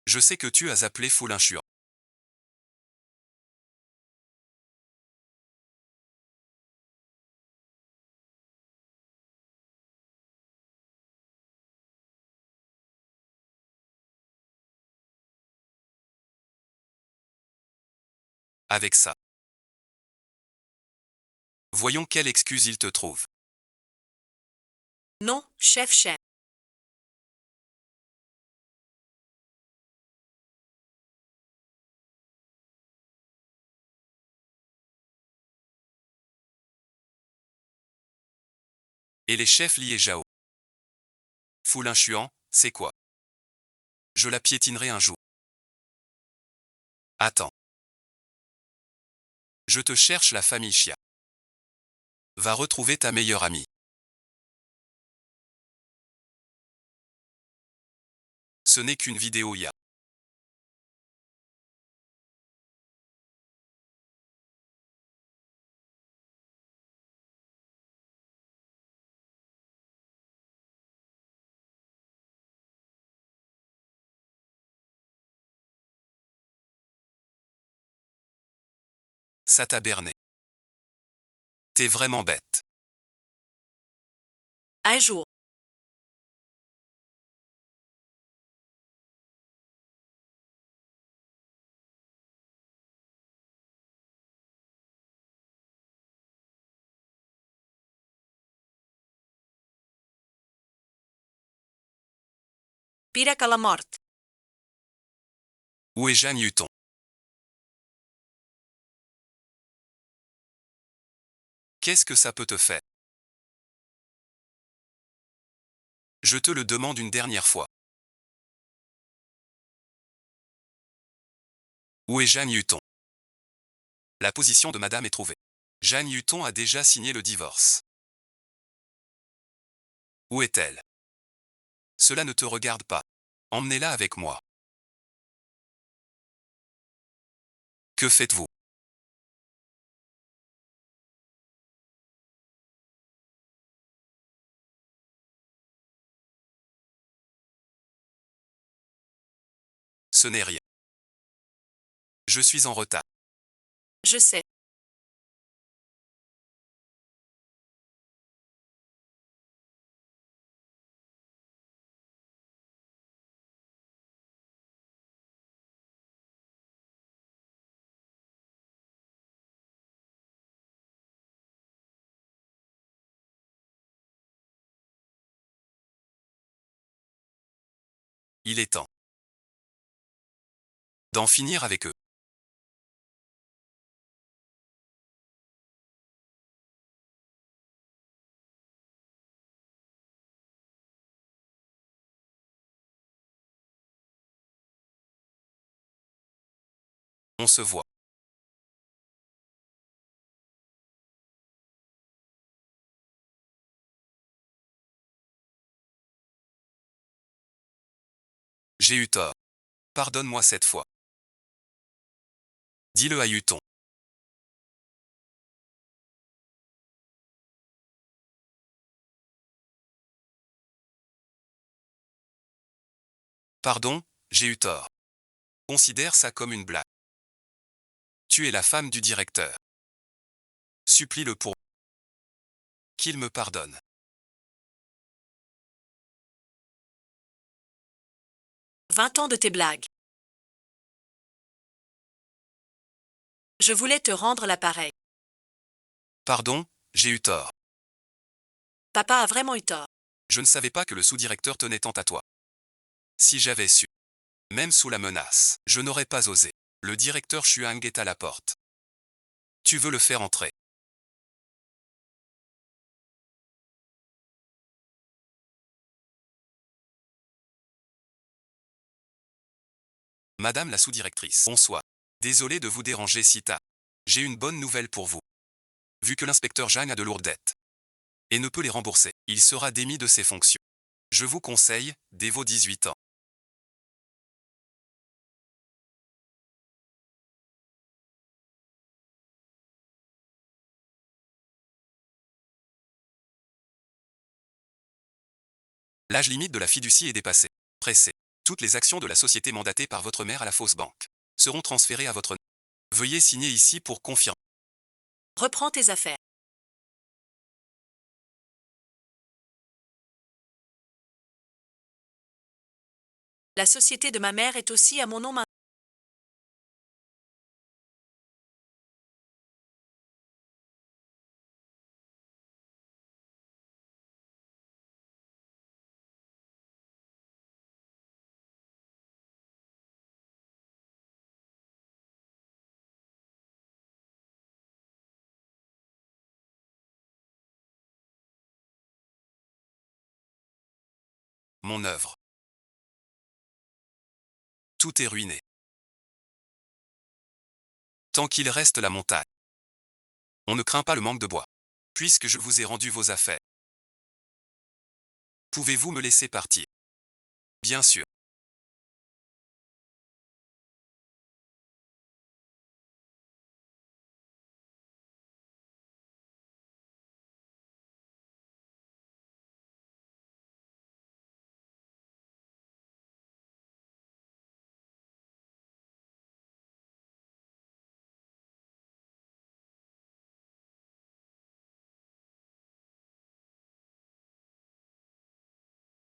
Je sais que tu as appelé Foulinchuan. Avec ça. Voyons quelle excuse il te trouve. Non, chef. Et les chefs Li et Zhao. Foulinchuan, c'est quoi? Je la piétinerai un jour. Attends. Je te cherche la famille Chia. Va retrouver ta meilleure amie. Ce n'est qu'une vidéo IA. Ça t'a berné. T'es vraiment bête. Un jour. Pira que la mort. Où est Jeanne Hutton? Qu'est-ce que ça peut te faire? Je te le demande une dernière fois. Où est Jeanne Hutton? La position de madame est trouvée. Jeanne Hutton a déjà signé le divorce. Où est-elle? Cela ne te regarde pas. Emmenez-la avec moi. Que faites-vous? Ce n'est rien. Je suis en retard. Je sais. Il est temps d'en finir avec eux. On se voit. J'ai eu tort. Pardonne-moi cette fois. Dis-le à Hutton. Pardon, j'ai eu tort. Considère ça comme une blague. Tu es la femme du directeur. Supplie-le pour qu'il me pardonne. « 20 ans de tes blagues. Je voulais te rendre l'appareil. Pardon, j'ai eu tort. Papa a vraiment eu tort. Je ne savais pas que le sous-directeur tenait tant à toi. Si j'avais su, même sous la menace, je n'aurais pas osé. Le directeur Chuang est à la porte. Tu veux le faire entrer. Madame la sous-directrice. Bonsoir. Désolé de vous déranger si tard. J'ai une bonne nouvelle pour vous. Vu que l'inspecteur Zhang a de lourdes dettes et ne peut les rembourser, il sera démis de ses fonctions. Je vous conseille, dès vos 18 ans. L'âge limite de la fiducie est dépassé. Pressé. Toutes les actions de la société mandatées par votre mère à la fausse banque seront transférées à votre nom. Veuillez signer ici pour confirmer. Reprends tes affaires. La société de ma mère est aussi à mon nom maintenant. Mon œuvre. Tout est ruiné. Tant qu'il reste la montagne. On ne craint pas le manque de bois. Puisque je vous ai rendu vos affaires. Pouvez-vous me laisser partir? Bien sûr.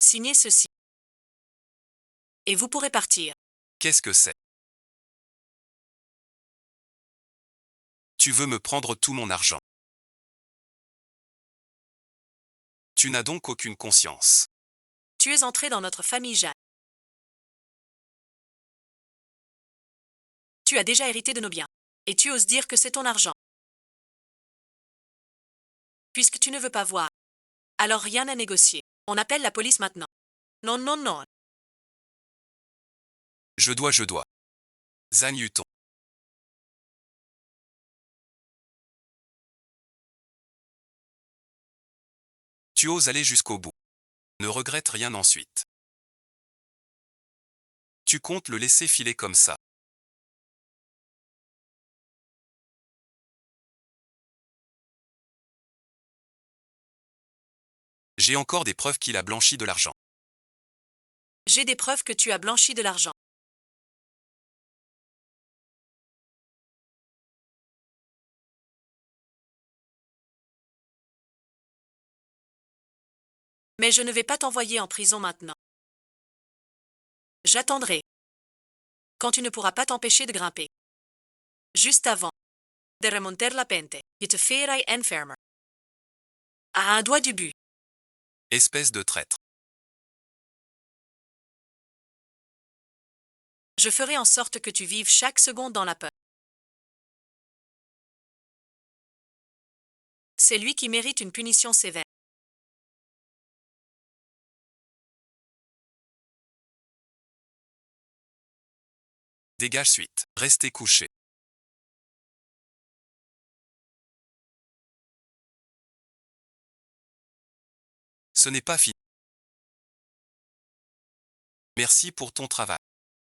Signez ceci. Et vous pourrez partir. Qu'est-ce que c'est? Tu veux me prendre tout mon argent. Tu n'as donc aucune conscience. Tu es entré dans notre famille Jacques. Tu as déjà hérité de nos biens. Et tu oses dire que c'est ton argent. Puisque tu ne veux pas voir. Alors rien à négocier. On appelle la police maintenant. Non, non, non. Je dois. Zhang Yuton. Tu oses aller jusqu'au bout. Ne regrette rien ensuite. Tu comptes le laisser filer comme ça. J'ai encore des preuves qu'il a blanchi de l'argent. J'ai des preuves que tu as blanchi de l'argent. Mais je ne vais pas t'envoyer en prison maintenant. J'attendrai. Quand tu ne pourras pas t'empêcher de grimper. Juste avant. De remonter la pente. Je te ferai enfermer. À un doigt du but. Espèce de traître. Je ferai en sorte que tu vives chaque seconde dans la peur. C'est lui qui mérite une punition sévère. Dégage suite. Restez couché. Ce n'est pas fini. Merci pour ton travail.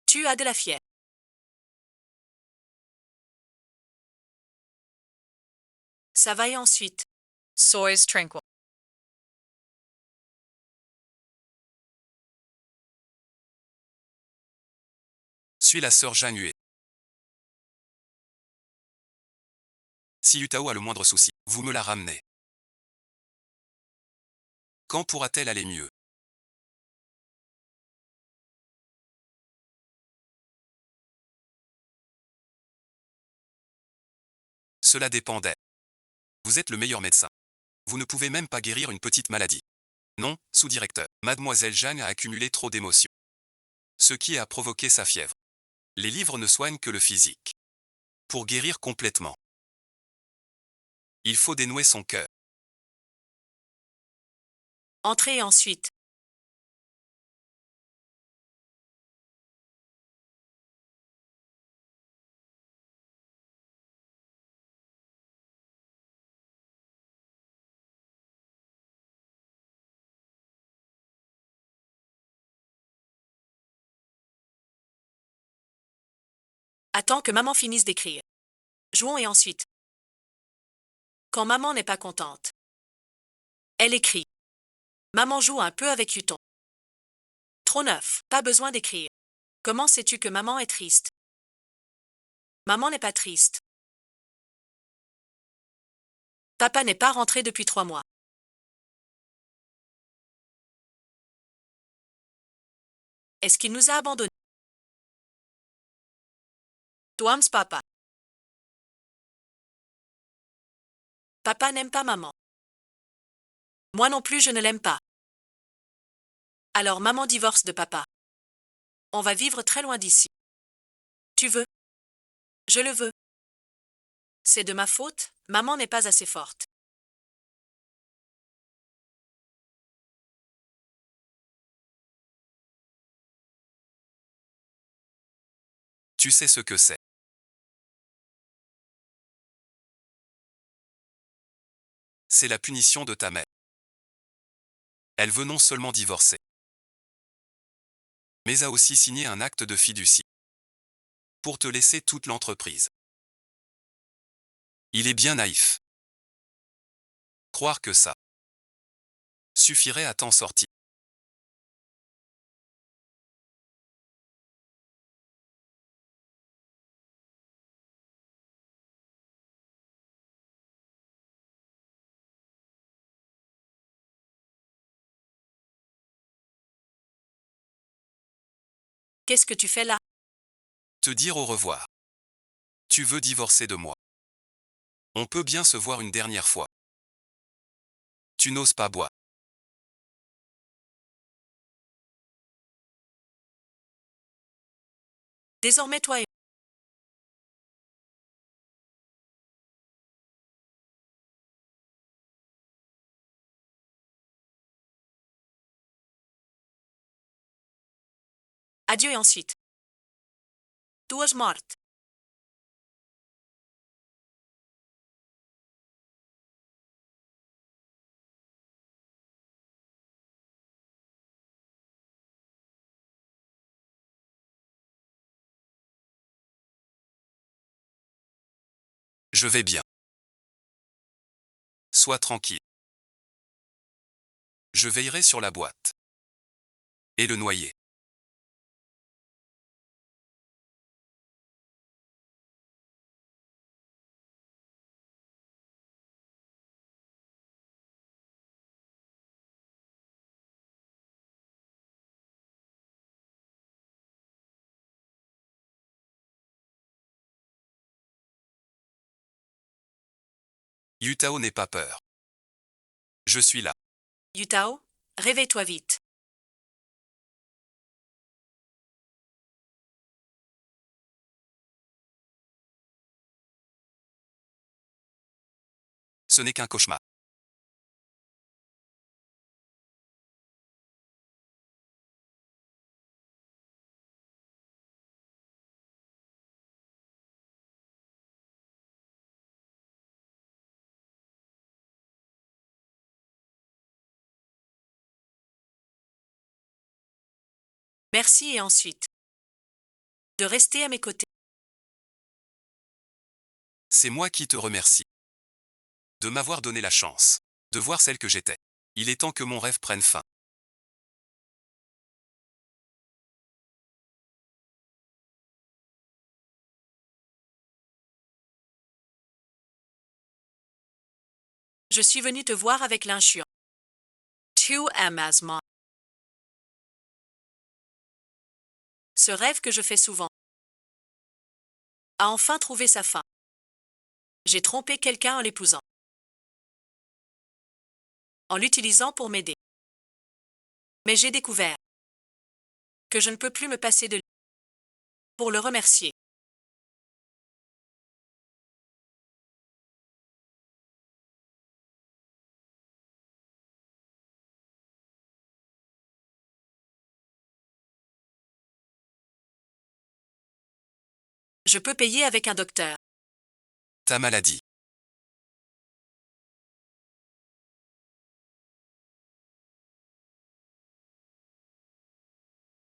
Tu as de la fièvre. Ça va et ensuite. Sois tranquil. Suis la sœur Zhang Yue. Si Yutao a le moindre souci, vous me la ramenez. Quand pourra-t-elle aller mieux? Cela dépend d'elle. Vous êtes le meilleur médecin. Vous ne pouvez même pas guérir une petite maladie. Non, sous-directeur. Mademoiselle Zhang a accumulé trop d'émotions. Ce qui a provoqué sa fièvre. Les livres ne soignent que le physique. Pour guérir complètement, il faut dénouer son cœur. Entrez ensuite. Attends que maman finisse d'écrire. Jouons et ensuite. Quand maman n'est pas contente. Elle écrit. Maman joue un peu avec Yuton. Trop neuf, pas besoin d'écrire. Comment sais-tu que maman est triste? Maman n'est pas triste. Papa n'est pas rentré depuis 3 mois. Est-ce qu'il nous a abandonnés? Tuams papa. Papa n'aime pas maman. Moi non plus je ne l'aime pas. Alors maman divorce de papa. On va vivre très loin d'ici. Tu veux? Je le veux. C'est de ma faute, maman n'est pas assez forte. Tu sais ce que c'est. C'est la punition de ta mère. Elle veut non seulement divorcer, mais a aussi signé un acte de fiducie pour te laisser toute l'entreprise. Il est bien naïf. Croire que ça suffirait à t'en sortir. Qu'est-ce que tu fais là? Te dire au revoir. Tu veux divorcer de moi. On peut bien se voir une dernière fois. Tu n'oses pas boire. Désormais toi et... Adieu et ensuite. Duas mortes. Je vais bien. Sois tranquille. Je veillerai sur la boîte. Et le noyer. Yutao n'aie pas peur. Je suis là. Yutao, réveille-toi vite. Ce n'est qu'un cauchemar. Merci et ensuite. De rester à mes côtés. C'est moi qui te remercie. De m'avoir donné la chance. De voir celle que j'étais. Il est temps que mon rêve prenne fin. Je suis venu te voir avec l'inchiant. Tu aimes Asma. Ce rêve que je fais souvent a enfin trouvé sa fin. J'ai trompé quelqu'un en l'épousant. En l'utilisant pour m'aider. Mais j'ai découvert que je ne peux plus me passer de lui. pour le remercier. Je peux payer avec un docteur. Ta maladie.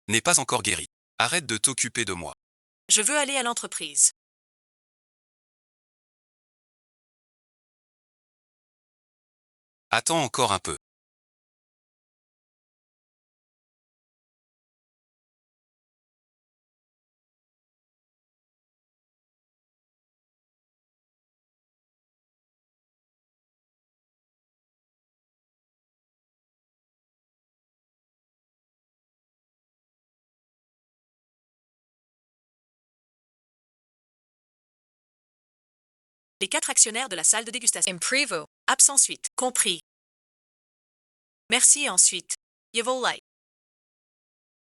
N'est pas encore guéri. Arrête de t'occuper de moi. Je veux aller à l'entreprise. Attends encore un peu. Les 4 actionnaires de la salle de dégustation. Imprevo. Absent suite. Compris. Merci et ensuite. Je vous like.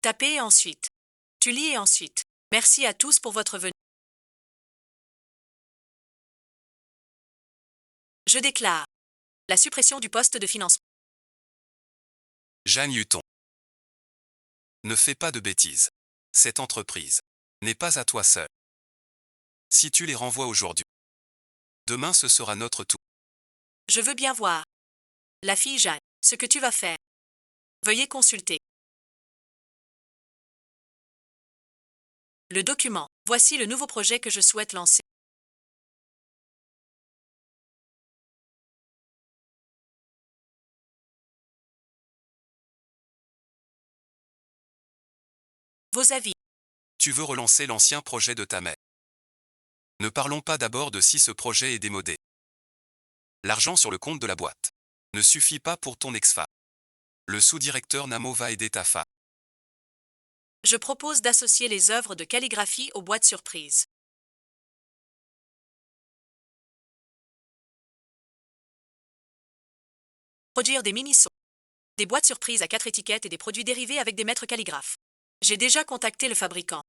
Taper et ensuite. Tu lis et ensuite. Merci à tous pour votre venue. Je déclare la suppression du poste de financement. Jeanne Hutton. Ne fais pas de bêtises. Cette entreprise n'est pas à toi seul. Si tu les renvoies aujourd'hui, demain ce sera notre tour. Je veux bien voir. La fille Jeanne, ce que tu vas faire. Veuillez consulter. Le document. Voici le nouveau projet que je souhaite lancer. Vos avis. Tu veux relancer l'ancien projet de ta mère. Ne parlons pas d'abord de si ce projet est démodé. L'argent sur le compte de la boîte ne suffit pas pour ton ex-femme. Le sous-directeur Namo va aider ta femme. Je propose d'associer les œuvres de calligraphie aux boîtes surprises. Produire des mini-sons, des boîtes surprises à 4 étiquettes et des produits dérivés avec des maîtres calligraphes. J'ai déjà contacté le fabricant.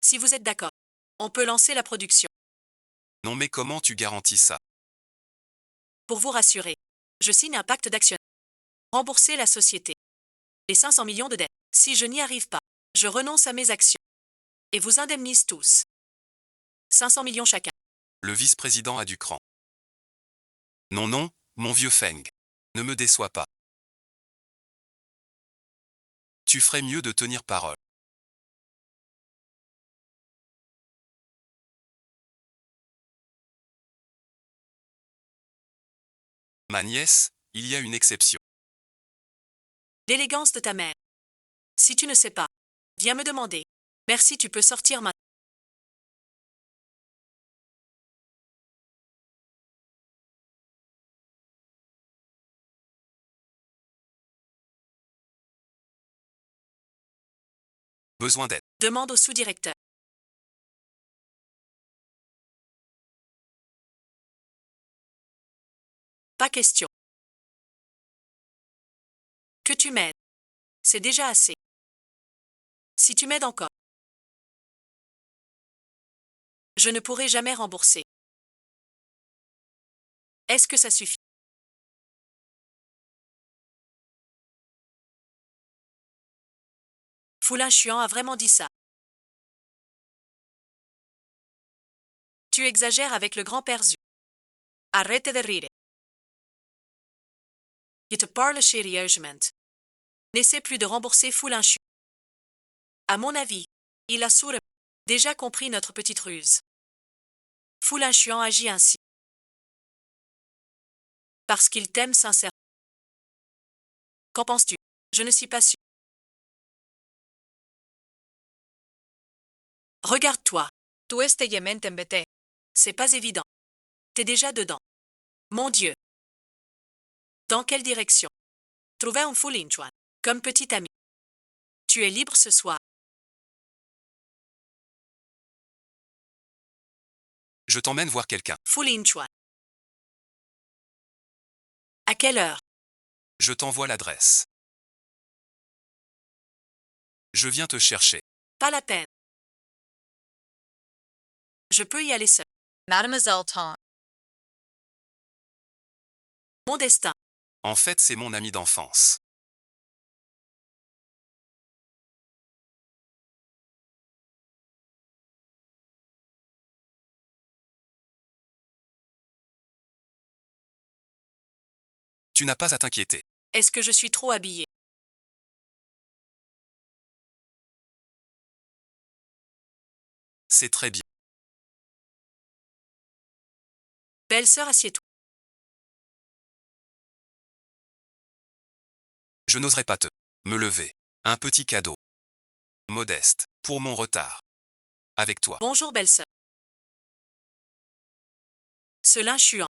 Si vous êtes d'accord, on peut lancer la production. Non mais comment tu garantis ça? Pour vous rassurer, je signe un pacte d'actionnaires. Rembourser la société. Les 500 millions de dettes. Si je n'y arrive pas, je renonce à mes actions. Et vous indemnise tous. 500 millions chacun. Le vice-président a du cran. Non, non, mon vieux Feng. Ne me déçois pas. Tu ferais mieux de tenir parole. Ma nièce, il y a une exception. L'élégance de ta mère. Si tu ne sais pas, viens me demander. Merci, tu peux sortir maintenant. Besoin d'aide. Demande au sous-directeur. Pas question. Que tu m'aides. C'est déjà assez. Si tu m'aides encore, je ne pourrai jamais rembourser. Est-ce que ça suffit? Foulin Chuan a vraiment dit ça. Tu exagères avec le grand-père Zu. Arrête de rire. Je te parle sérieusement. N'essaie plus de rembourser Foulin Chuan. À mon avis, il a sûrement déjà compris notre petite ruse. Foulin Chuan agit ainsi. Parce qu'il t'aime sincèrement. Qu'en penses-tu? Je ne suis pas sûre. Regarde-toi. Tu este yemente mbete. C'est pas évident. T'es déjà dedans. Mon Dieu. Dans quelle direction? Trouver un Foulin Chuan. Comme petit ami. Tu es libre ce soir. Je t'emmène voir quelqu'un. Foulin Chuan. À quelle heure? Je t'envoie l'adresse. Je viens te chercher. Pas la peine. Je peux y aller seul. Mademoiselle Tong. Mon destin. En fait, c'est mon ami d'enfance. Tu n'as pas à t'inquiéter. Est-ce que je suis trop habillée? C'est très bien. Belle-sœur, assieds-toi. Je n'oserais pas te me lever. Un petit cadeau. Modeste. Pour mon retard. Avec toi. Bonjour, belle-sœur. Ce linge chuant.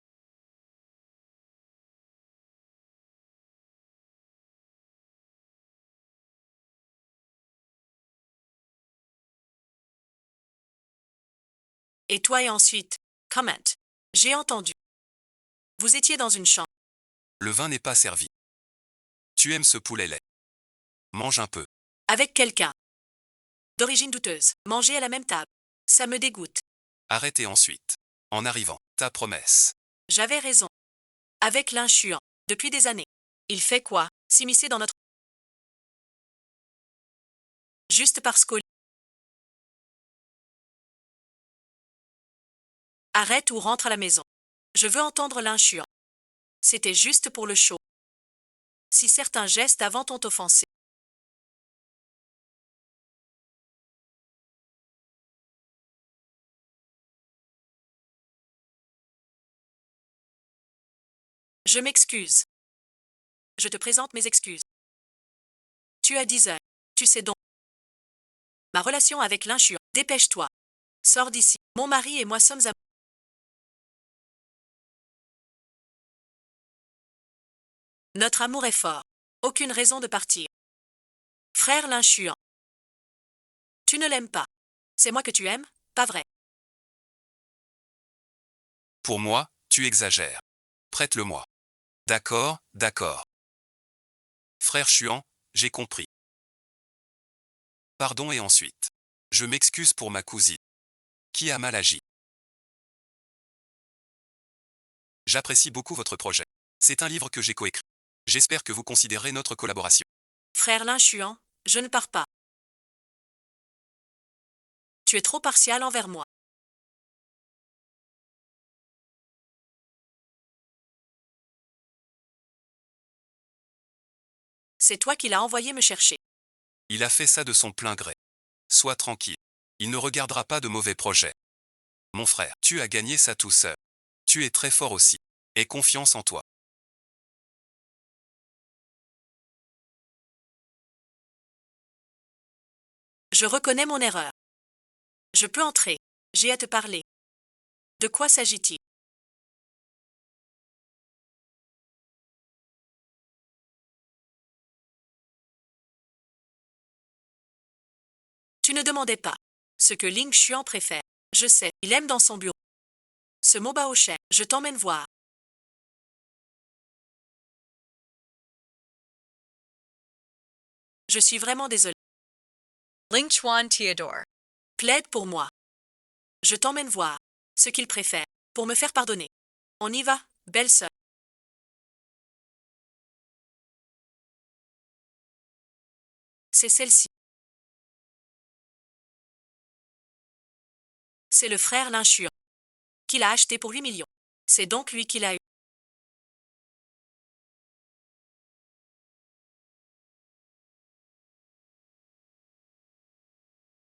Et toi et ensuite. Comment. J'ai entendu. Vous étiez dans une chambre. Le vin n'est pas servi. Tu aimes ce poulet lait. Mange un peu. Avec quelqu'un. D'origine douteuse. Manger à la même table. Ça me dégoûte. Arrête et ensuite. En arrivant. Ta promesse. J'avais raison. Avec linge chuant. Depuis des années. Il fait quoi? S'immiscer dans notre... Juste parce qu'au... Arrête ou rentre à la maison. Je veux entendre linge chuant. C'était juste pour le show. Si certains gestes avant t'ont offensé. Je m'excuse. Je te présente mes excuses. Tu as 10 heures. Tu sais donc. Ma relation avec l'inchuant. Dépêche-toi. Sors d'ici. Mon mari et moi sommes à... Notre amour est fort. Aucune raison de partir. Frère l'inchuant. Tu ne l'aimes pas. C'est moi que tu aimes, pas vrai. Pour moi, tu exagères. Prête-le-moi. D'accord, d'accord. Frère Chuan, j'ai compris. Pardon et ensuite. Je m'excuse pour ma cousine. Qui a mal agi. J'apprécie beaucoup votre projet. C'est un livre que j'ai coécrit. J'espère que vous considérez notre collaboration. Frère l'inchuant, je ne pars pas. Tu es trop partial envers moi. C'est toi qui l'as envoyé me chercher. Il a fait ça de son plein gré. Sois tranquille. Il ne regardera pas de mauvais projets. Mon frère, tu as gagné ça tout seul. Tu es très fort aussi. Aie confiance en toi. Je reconnais mon erreur. Je peux entrer. J'ai à te parler. De quoi s'agit-il? Tu ne demandais pas. Ce que Ling Xuan préfère. Je sais, il aime dans son bureau. Ce mot bas au chef, je t'emmène voir. Je suis vraiment désolée. Ling Chuan Theodore. Plaide pour moi. Je t'emmène voir. Ce qu'il préfère. Pour me faire pardonner. On y va, belle sœur. C'est celle-ci. C'est le frère l'inchuant. Qui l'a acheté pour 8 millions. C'est donc lui qui l'a eu.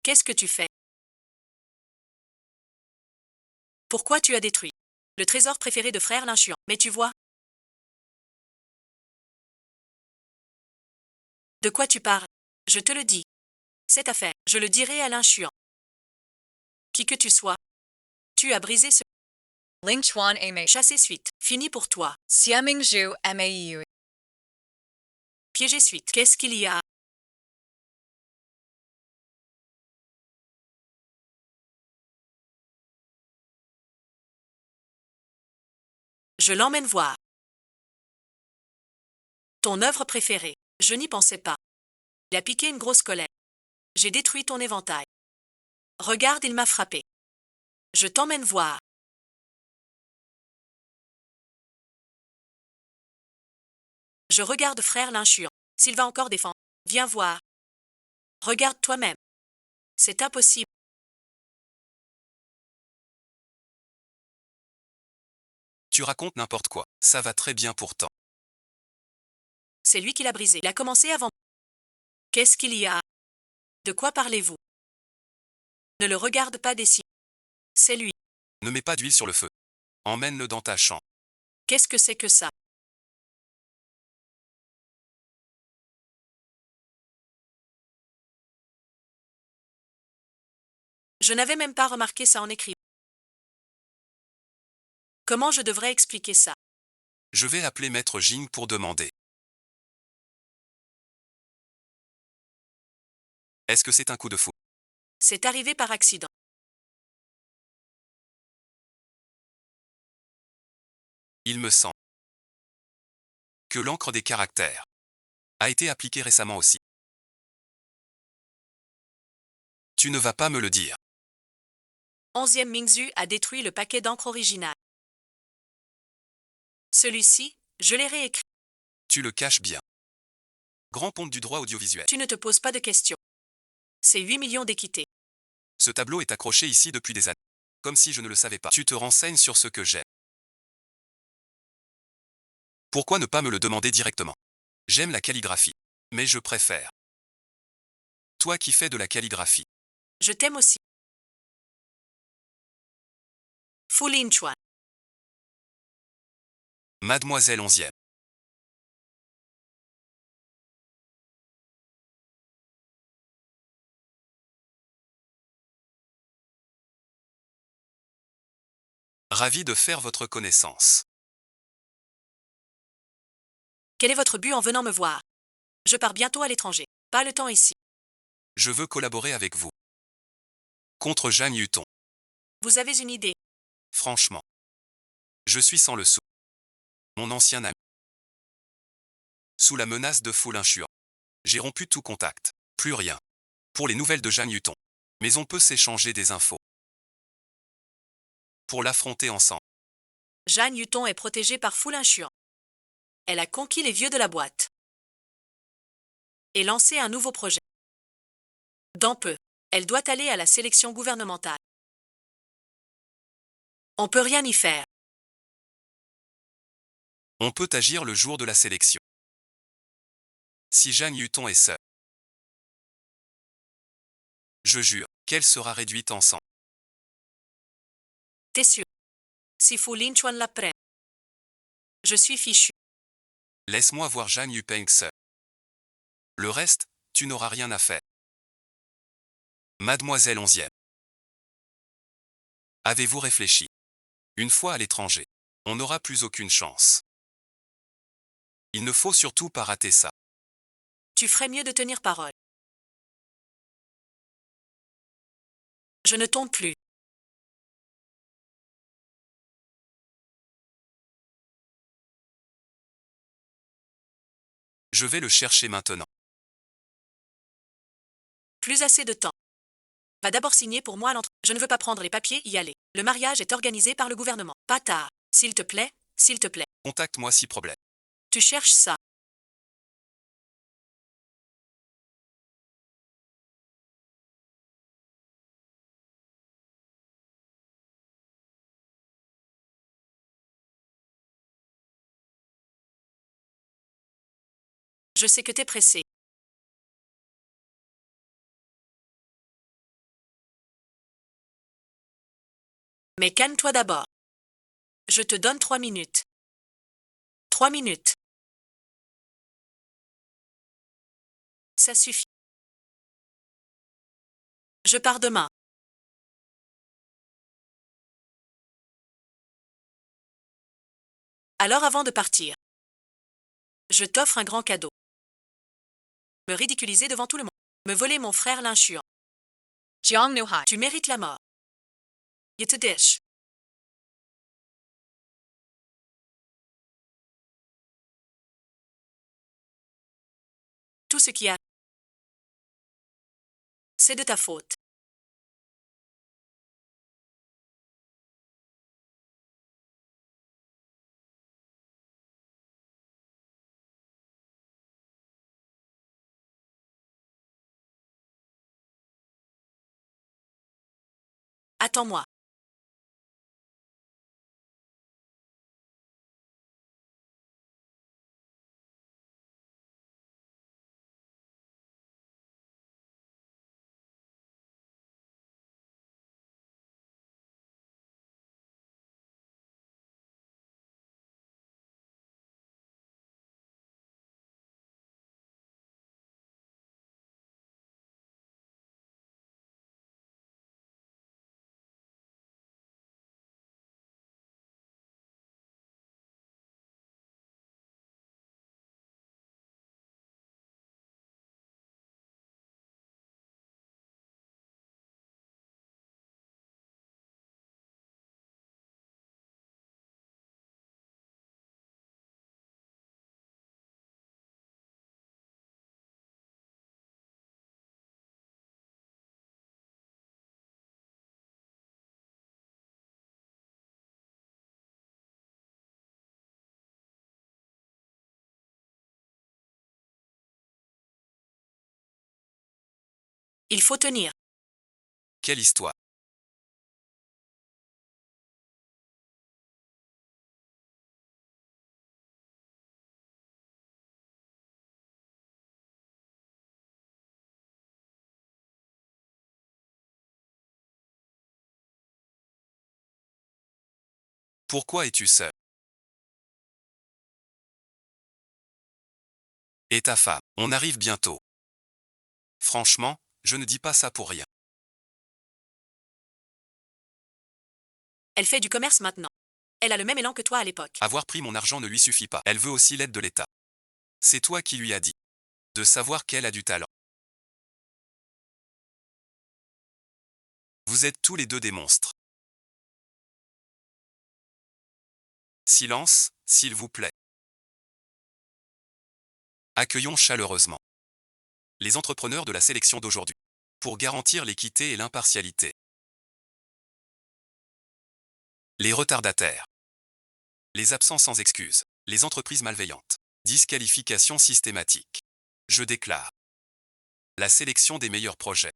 Qu'est-ce que tu fais? Pourquoi tu as détruit le trésor préféré de frère l'inchuant? Mais tu vois? De quoi tu parles? Je te le dis. Cette affaire, je le dirai à l'inchuant. Qui que tu sois. Tu as brisé ce Ling Chuan Aimei. chassé suite. Fini pour toi. Xiaming Zhu Maiyu. Piégé suite. Qu'est-ce qu'il y a? Je l'emmène voir. Ton œuvre préférée. Je n'y pensais pas. Il a piqué une grosse colère. J'ai détruit ton éventail. Regarde, il m'a frappé. Je t'emmène voir. Je regarde frère l'inchuant. S'il va encore défendre, viens voir. Regarde toi-même. C'est impossible. Tu racontes n'importe quoi. Ça va très bien pourtant. C'est lui qui l'a brisé. Il a commencé avant. Qu'est-ce qu'il y a? De quoi parlez-vous? Ne le regarde pas d'ici. C'est lui. Ne mets pas d'huile sur le feu. Emmène-le dans ta chambre. Qu'est-ce que c'est que ça? Je n'avais même pas remarqué ça en écrit. Comment je devrais expliquer ça? Je vais appeler Maître Jing pour demander. Est-ce que c'est un coup de fou? C'est arrivé par accident. Il me semble que l'encre des caractères a été appliquée récemment aussi. Tu ne vas pas me le dire. 11e Mingzhu a détruit le paquet d'encre original. Celui-ci, je l'ai réécrit. Tu le caches bien. Grand ponte du droit audiovisuel. Tu ne te poses pas de questions. C'est 8 millions d'équité. Ce tableau est accroché ici depuis des années. Comme si je ne le savais pas. Tu te renseignes sur ce que j'aime. Pourquoi ne pas me le demander directement? J'aime la calligraphie. Mais je préfère. Toi qui fais de la calligraphie. Je t'aime aussi. Fu Linchuan. Mademoiselle 11e. Ravi de faire votre connaissance. Quel est votre but en venant me voir? Je pars bientôt à l'étranger. Pas le temps ici. Je veux collaborer avec vous. Contre Jeanne Hutton. Vous avez une idée? Franchement. Je suis sans le sou. Mon ancien ami. Sous la menace de Fu Linchuan. J'ai rompu tout contact. Plus rien. Pour les nouvelles de Jeanne Hutton. Mais on peut s'échanger des infos. Pour l'affronter ensemble. Jeanne Hutton est protégée par Fu Linchuan. Elle a conquis les vieux de la boîte. Et lancé un nouveau projet. Dans peu, elle doit aller à la sélection gouvernementale. On peut rien y faire. On peut agir le jour de la sélection. Si Jeanne Hutton est seule. Je jure qu'elle sera réduite en sang. T'es sûr? Si Fu Linchuan la prenne. Je suis fichu. Laisse-moi voir Jeanne Yupeng seule. Le reste, tu n'auras rien à faire. Mademoiselle 11e. Avez-vous réfléchi? Une fois à l'étranger, on n'aura plus aucune chance. Il ne faut surtout pas rater ça. Tu ferais mieux de tenir parole. Je ne tombe plus. Je vais le chercher maintenant. Plus assez de temps. Va d'abord signer pour moi à l'entrée. Je ne veux pas prendre les papiers, y aller. Le mariage est organisé par le gouvernement. Pas tard. S'il te plaît, s'il te plaît. Contacte-moi si problème. Tu cherches ça. Je sais que t'es pressé. Mais calme-toi d'abord. Je te donne 3 minutes. 3 minutes. Ça suffit. Je pars demain. Alors avant de partir, je t'offre un grand cadeau. Me ridiculiser devant tout le monde. Me voler mon frère l'inchuant. Jiang Nuhai. Tu mérites la mort. Je te dish. Tout ce qui a C'est de ta faute. Attends-moi. Il faut tenir. Quelle histoire. Pourquoi es-tu seul? Et ta femme? On arrive bientôt. Franchement, je ne dis pas ça pour rien. Elle fait du commerce maintenant. Elle a le même élan que toi à l'époque. Avoir pris mon argent ne lui suffit pas. Elle veut aussi l'aide de l'État. C'est toi qui lui as dit de savoir qu'elle a du talent. Vous êtes tous les deux des monstres. Silence, s'il vous plaît. Accueillons chaleureusement les entrepreneurs de la sélection d'aujourd'hui, pour garantir l'équité et l'impartialité. Les retardataires. Les absents sans excuse. Les entreprises malveillantes. Disqualification systématique. Je déclare la sélection des meilleurs projets.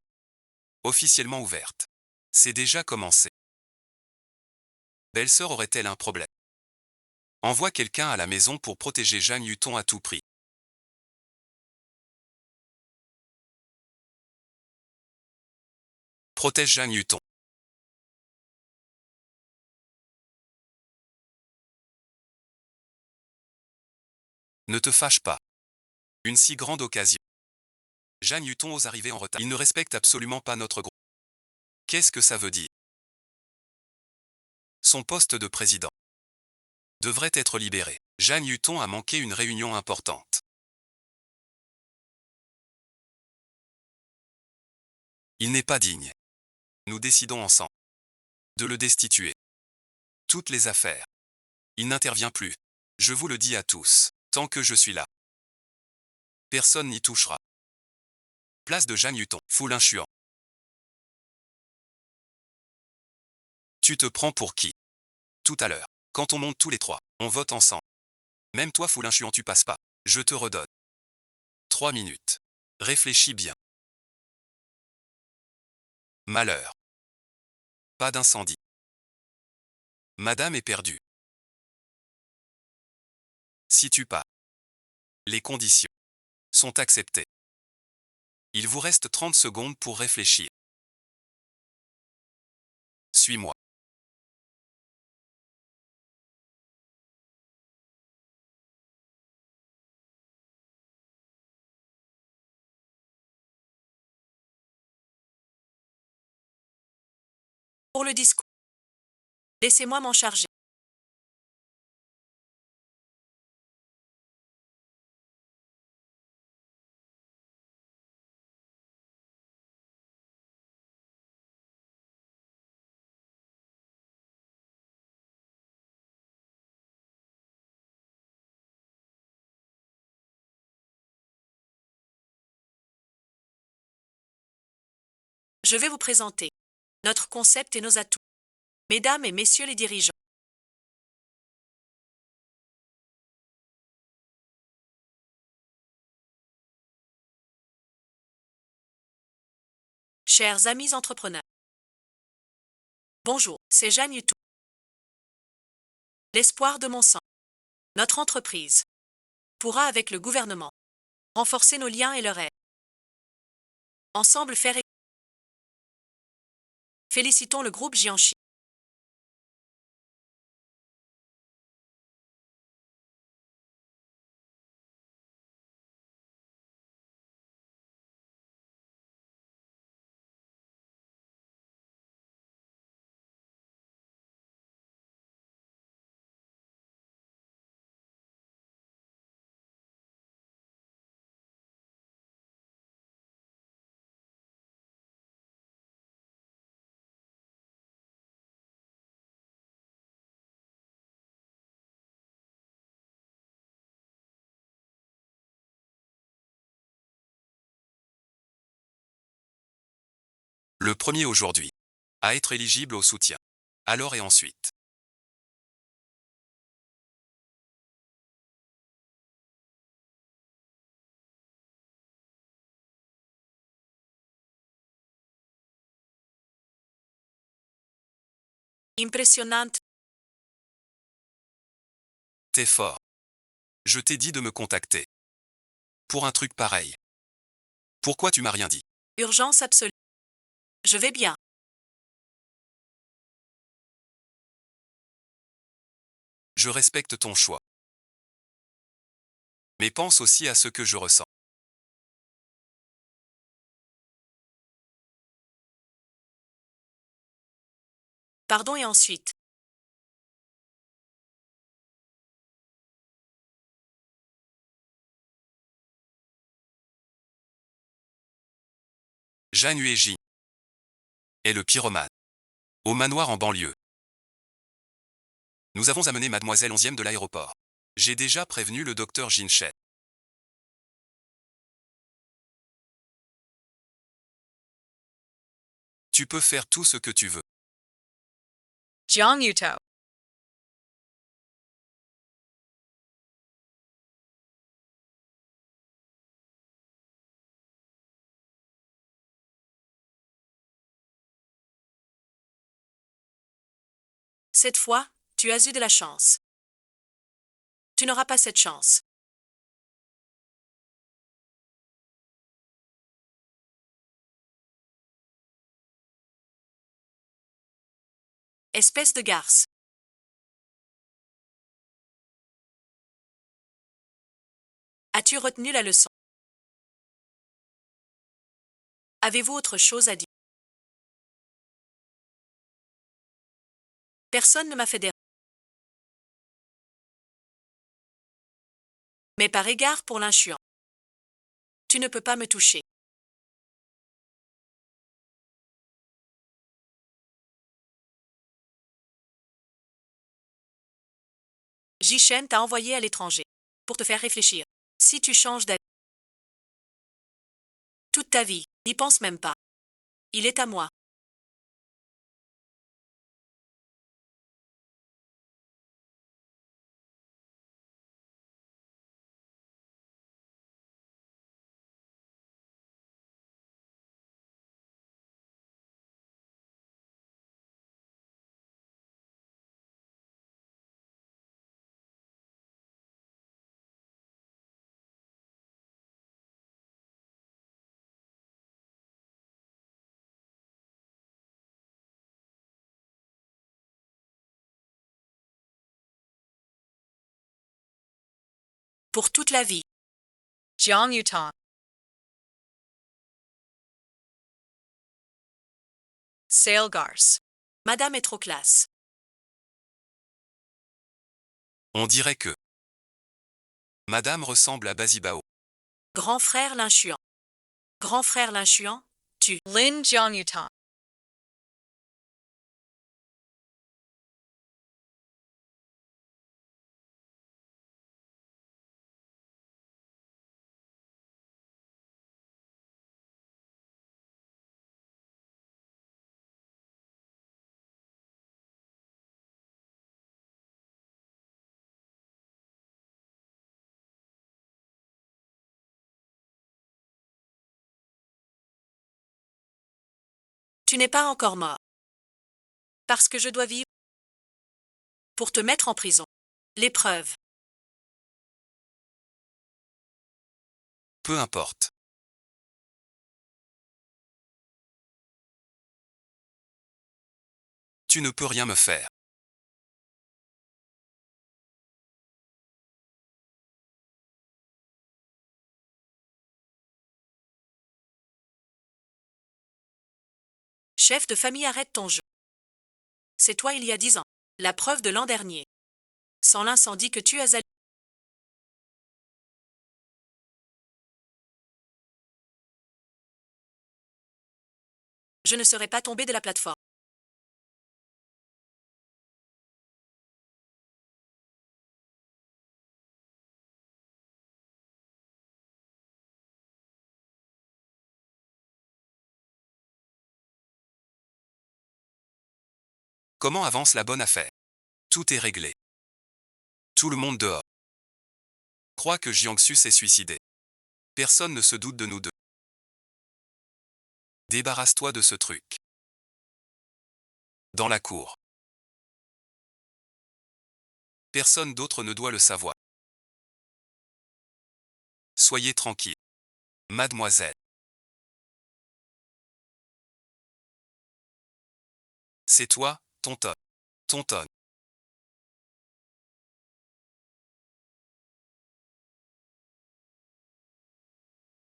Officiellement ouverte. C'est déjà commencé. Belle-sœur aurait-elle un problème? Envoie quelqu'un à la maison pour protéger Jeanne Hutton à tout prix. Protège Jeanne Hutton. Ne te fâche pas. Une si grande occasion. Jeanne Hutton ose arriver en retard. Il ne respecte absolument pas notre groupe. Qu'est-ce que ça veut dire? Son poste de président devrait être libéré. Jeanne Hutton a manqué une réunion importante. Il n'est pas digne. Nous décidons ensemble de le destituer. Toutes les affaires. Il n'intervient plus. Je vous le dis à tous. Tant que je suis là, personne n'y touchera. Place de Jeanne Hutton. Foulin Chuan. Tu te prends pour qui? Tout à l'heure. Quand on monte tous les trois, on vote ensemble. Même toi Foulin Chuan tu passes pas. Je te redonne 3 minutes. Réfléchis bien. Malheur. Pas d'incendie. Madame est perdue. Si tu pas. Les conditions sont acceptées. Il vous reste 30 secondes pour réfléchir. Suis-moi. Pour le discours. Laissez-moi m'en charger. Je vais vous présenter notre concept et nos atouts. Mesdames et messieurs les dirigeants. Chers amis entrepreneurs. Bonjour, c'est Jeanne Youtou. L'espoir de mon sang. Notre entreprise pourra, avec le gouvernement, renforcer nos liens et leur aide. Ensemble faire. Félicitons le groupe Gianchi. Le premier aujourd'hui. À être éligible au soutien. Alors et ensuite. Impressionnante. T'es fort. Je t'ai dit de me contacter. Pour un truc pareil. Pourquoi tu m'as rien dit? Urgence absolue. Je vais bien. Je respecte ton choix. Mais pense aussi à ce que je ressens. Pardon et ensuite. Jeanne Huéji est le pyromane. Au manoir en banlieue. Nous avons amené mademoiselle 11e de l'aéroport. J'ai déjà prévenu le docteur Jinshet. Tu peux faire tout ce que tu veux. Jiang Yuto. Cette fois, tu as eu de la chance. Tu n'auras pas cette chance. Espèce de garce. As-tu retenu la leçon? Avez-vous autre chose à dire? Personne ne m'a fait d'erreur. Mais par égard pour l'inchuant, tu ne peux pas me toucher. Jishen t'a envoyé à l'étranger pour te faire réfléchir. Si tu changes d'avis toute ta vie, n'y pense même pas. Il est à moi. Pour toute la vie. Jiang Yutong. Sale garce. Madame est trop classe. On dirait que Madame ressemble à Basibao. Grand frère l'inchuant. Grand frère l'inchuant, tu. Lin Jiang Yutong. Tu n'es pas encore mort. Parce que je dois vivre. Pour te mettre en prison. L'épreuve. Peu importe. Tu ne peux rien me faire. Chef de famille, arrête ton jeu. C'est toi il y a 10 ans. La preuve de l'an dernier. Sans l'incendie que tu as allumé. Je ne serais pas tombé de la plateforme. Comment avance la bonne affaire? Tout est réglé. Tout le monde dehors. Crois que Jiangsu s'est suicidé. Personne ne se doute de nous deux. Débarrasse-toi de ce truc. Dans la cour. Personne d'autre ne doit le savoir. Soyez tranquille. Mademoiselle. C'est toi, Tonton. Tonton.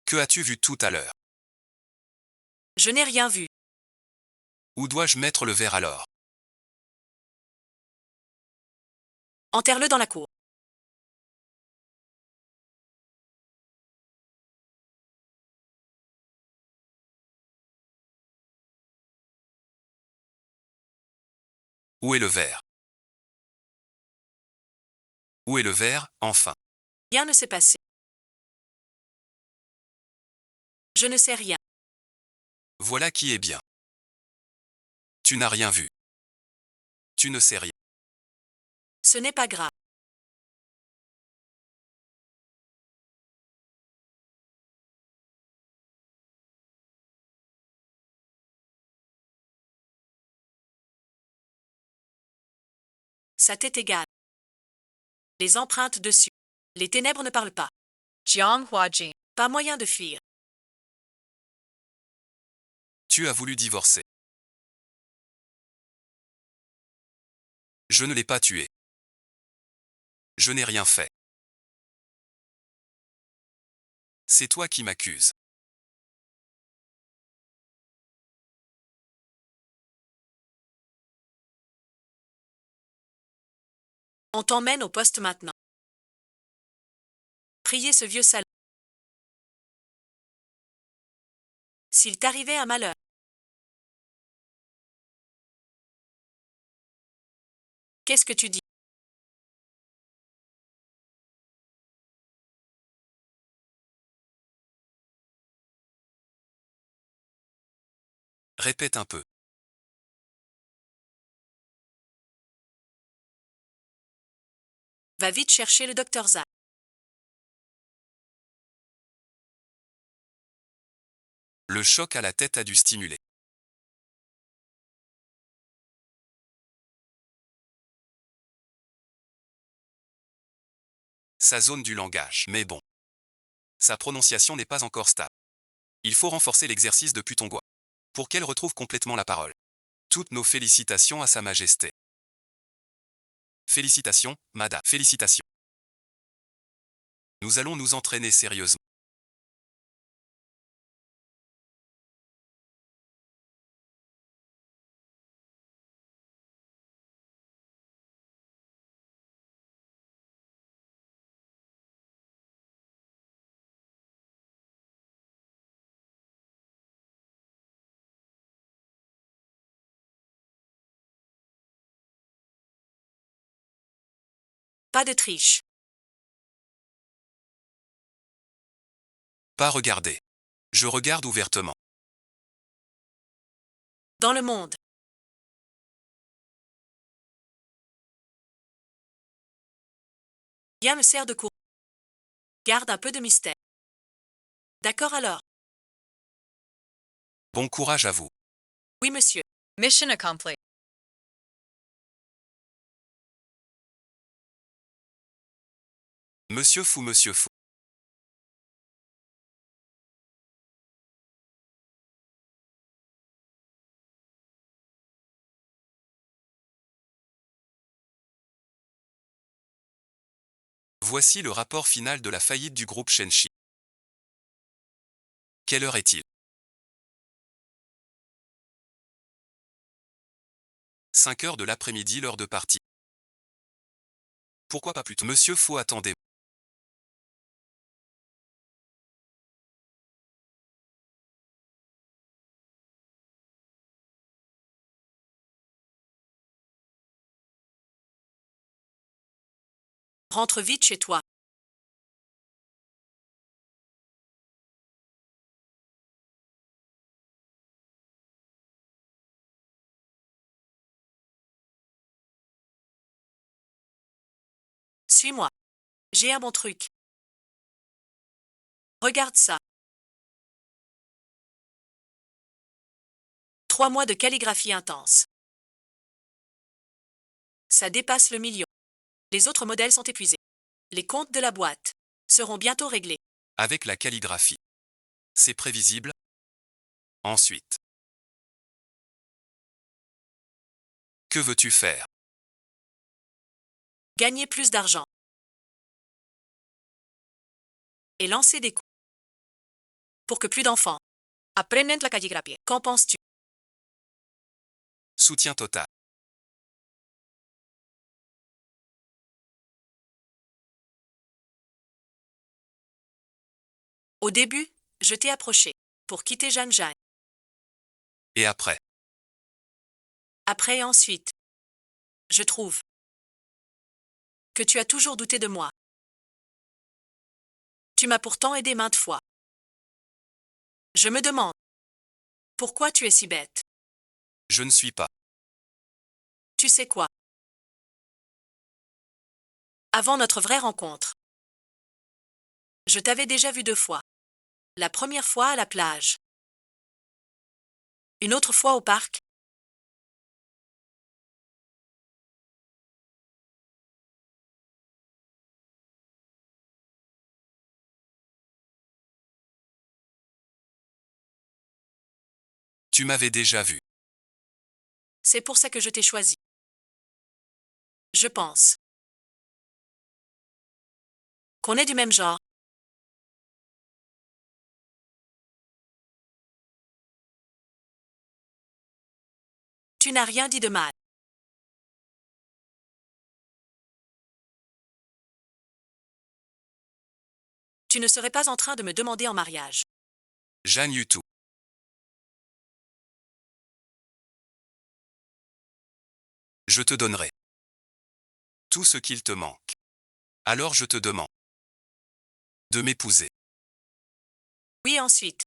Que as-tu vu tout à l'heure? Je n'ai rien vu. Où dois-je mettre le verre alors? Enterre-le dans la cour. Où est le verre? Où est le verre, enfin? Rien ne s'est passé. Je ne sais rien. Voilà qui est bien. Tu n'as rien vu. Tu ne sais rien. Ce n'est pas grave. Ça t'est égal. Les empreintes dessus. Les ténèbres ne parlent pas. Jiang Huajin. Pas moyen de fuir. Tu as voulu divorcer. Je ne l'ai pas tué. Je n'ai rien fait. C'est toi qui m'accuses. On t'emmène au poste maintenant. Priez ce vieux salaud. S'il t'arrivait un malheur. Qu'est-ce que tu dis? Répète un peu. Va vite chercher le docteur Zha. Le choc à la tête a dû stimuler. Sa zone du langage. Mais bon. Sa prononciation n'est pas encore stable. Il faut renforcer l'exercice depuis ton doigt. Pour qu'elle retrouve complètement la parole. Toutes nos félicitations à Sa Majesté. Félicitations, madame. Félicitations. Nous allons nous entraîner sérieusement. Pas de triche. Pas regarder. Je regarde ouvertement. Dans le monde. Rien me sert de cours. Garde un peu de mystère. D'accord alors. Bon courage à vous. Oui, monsieur. Mission accomplished. Monsieur fou, monsieur fou. Voici le rapport final de la faillite du groupe Shenchi. Quelle heure est-il? 5 heures de l'après-midi, l'heure de partie. Pourquoi pas plus tôt? Monsieur Faux, attendez. Rentre vite chez toi. Suis-moi. J'ai un bon truc. Regarde ça. 3 mois de calligraphie intense. Ça dépasse le million. Les autres modèles sont épuisés. Les comptes de la boîte seront bientôt réglés. Avec la calligraphie. C'est prévisible. Ensuite. Que veux-tu faire? Gagner plus d'argent. Et lancer des coups. Pour que plus d'enfants apprennent la calligraphie. Qu'en penses-tu? Soutien total. Au début, je t'ai approché pour quitter Jeanne Jeanne. Et après? Après et ensuite. Je trouve que tu as toujours douté de moi. Tu m'as pourtant aidé maintes fois. Je me demande pourquoi tu es si bête. Je ne suis pas. Tu sais quoi? Avant notre vraie rencontre, je t'avais déjà vu 2 fois. La première fois à la plage. Une autre fois au parc. Tu m'avais déjà vu. C'est pour ça que je t'ai choisi. Je pense qu'on est du même genre. Tu n'as rien dit de mal. Tu ne serais pas en train de me demander en mariage. Jeanne Yutu. Je te donnerai tout ce qu'il te manque. Alors je te demande de m'épouser. Oui, ensuite.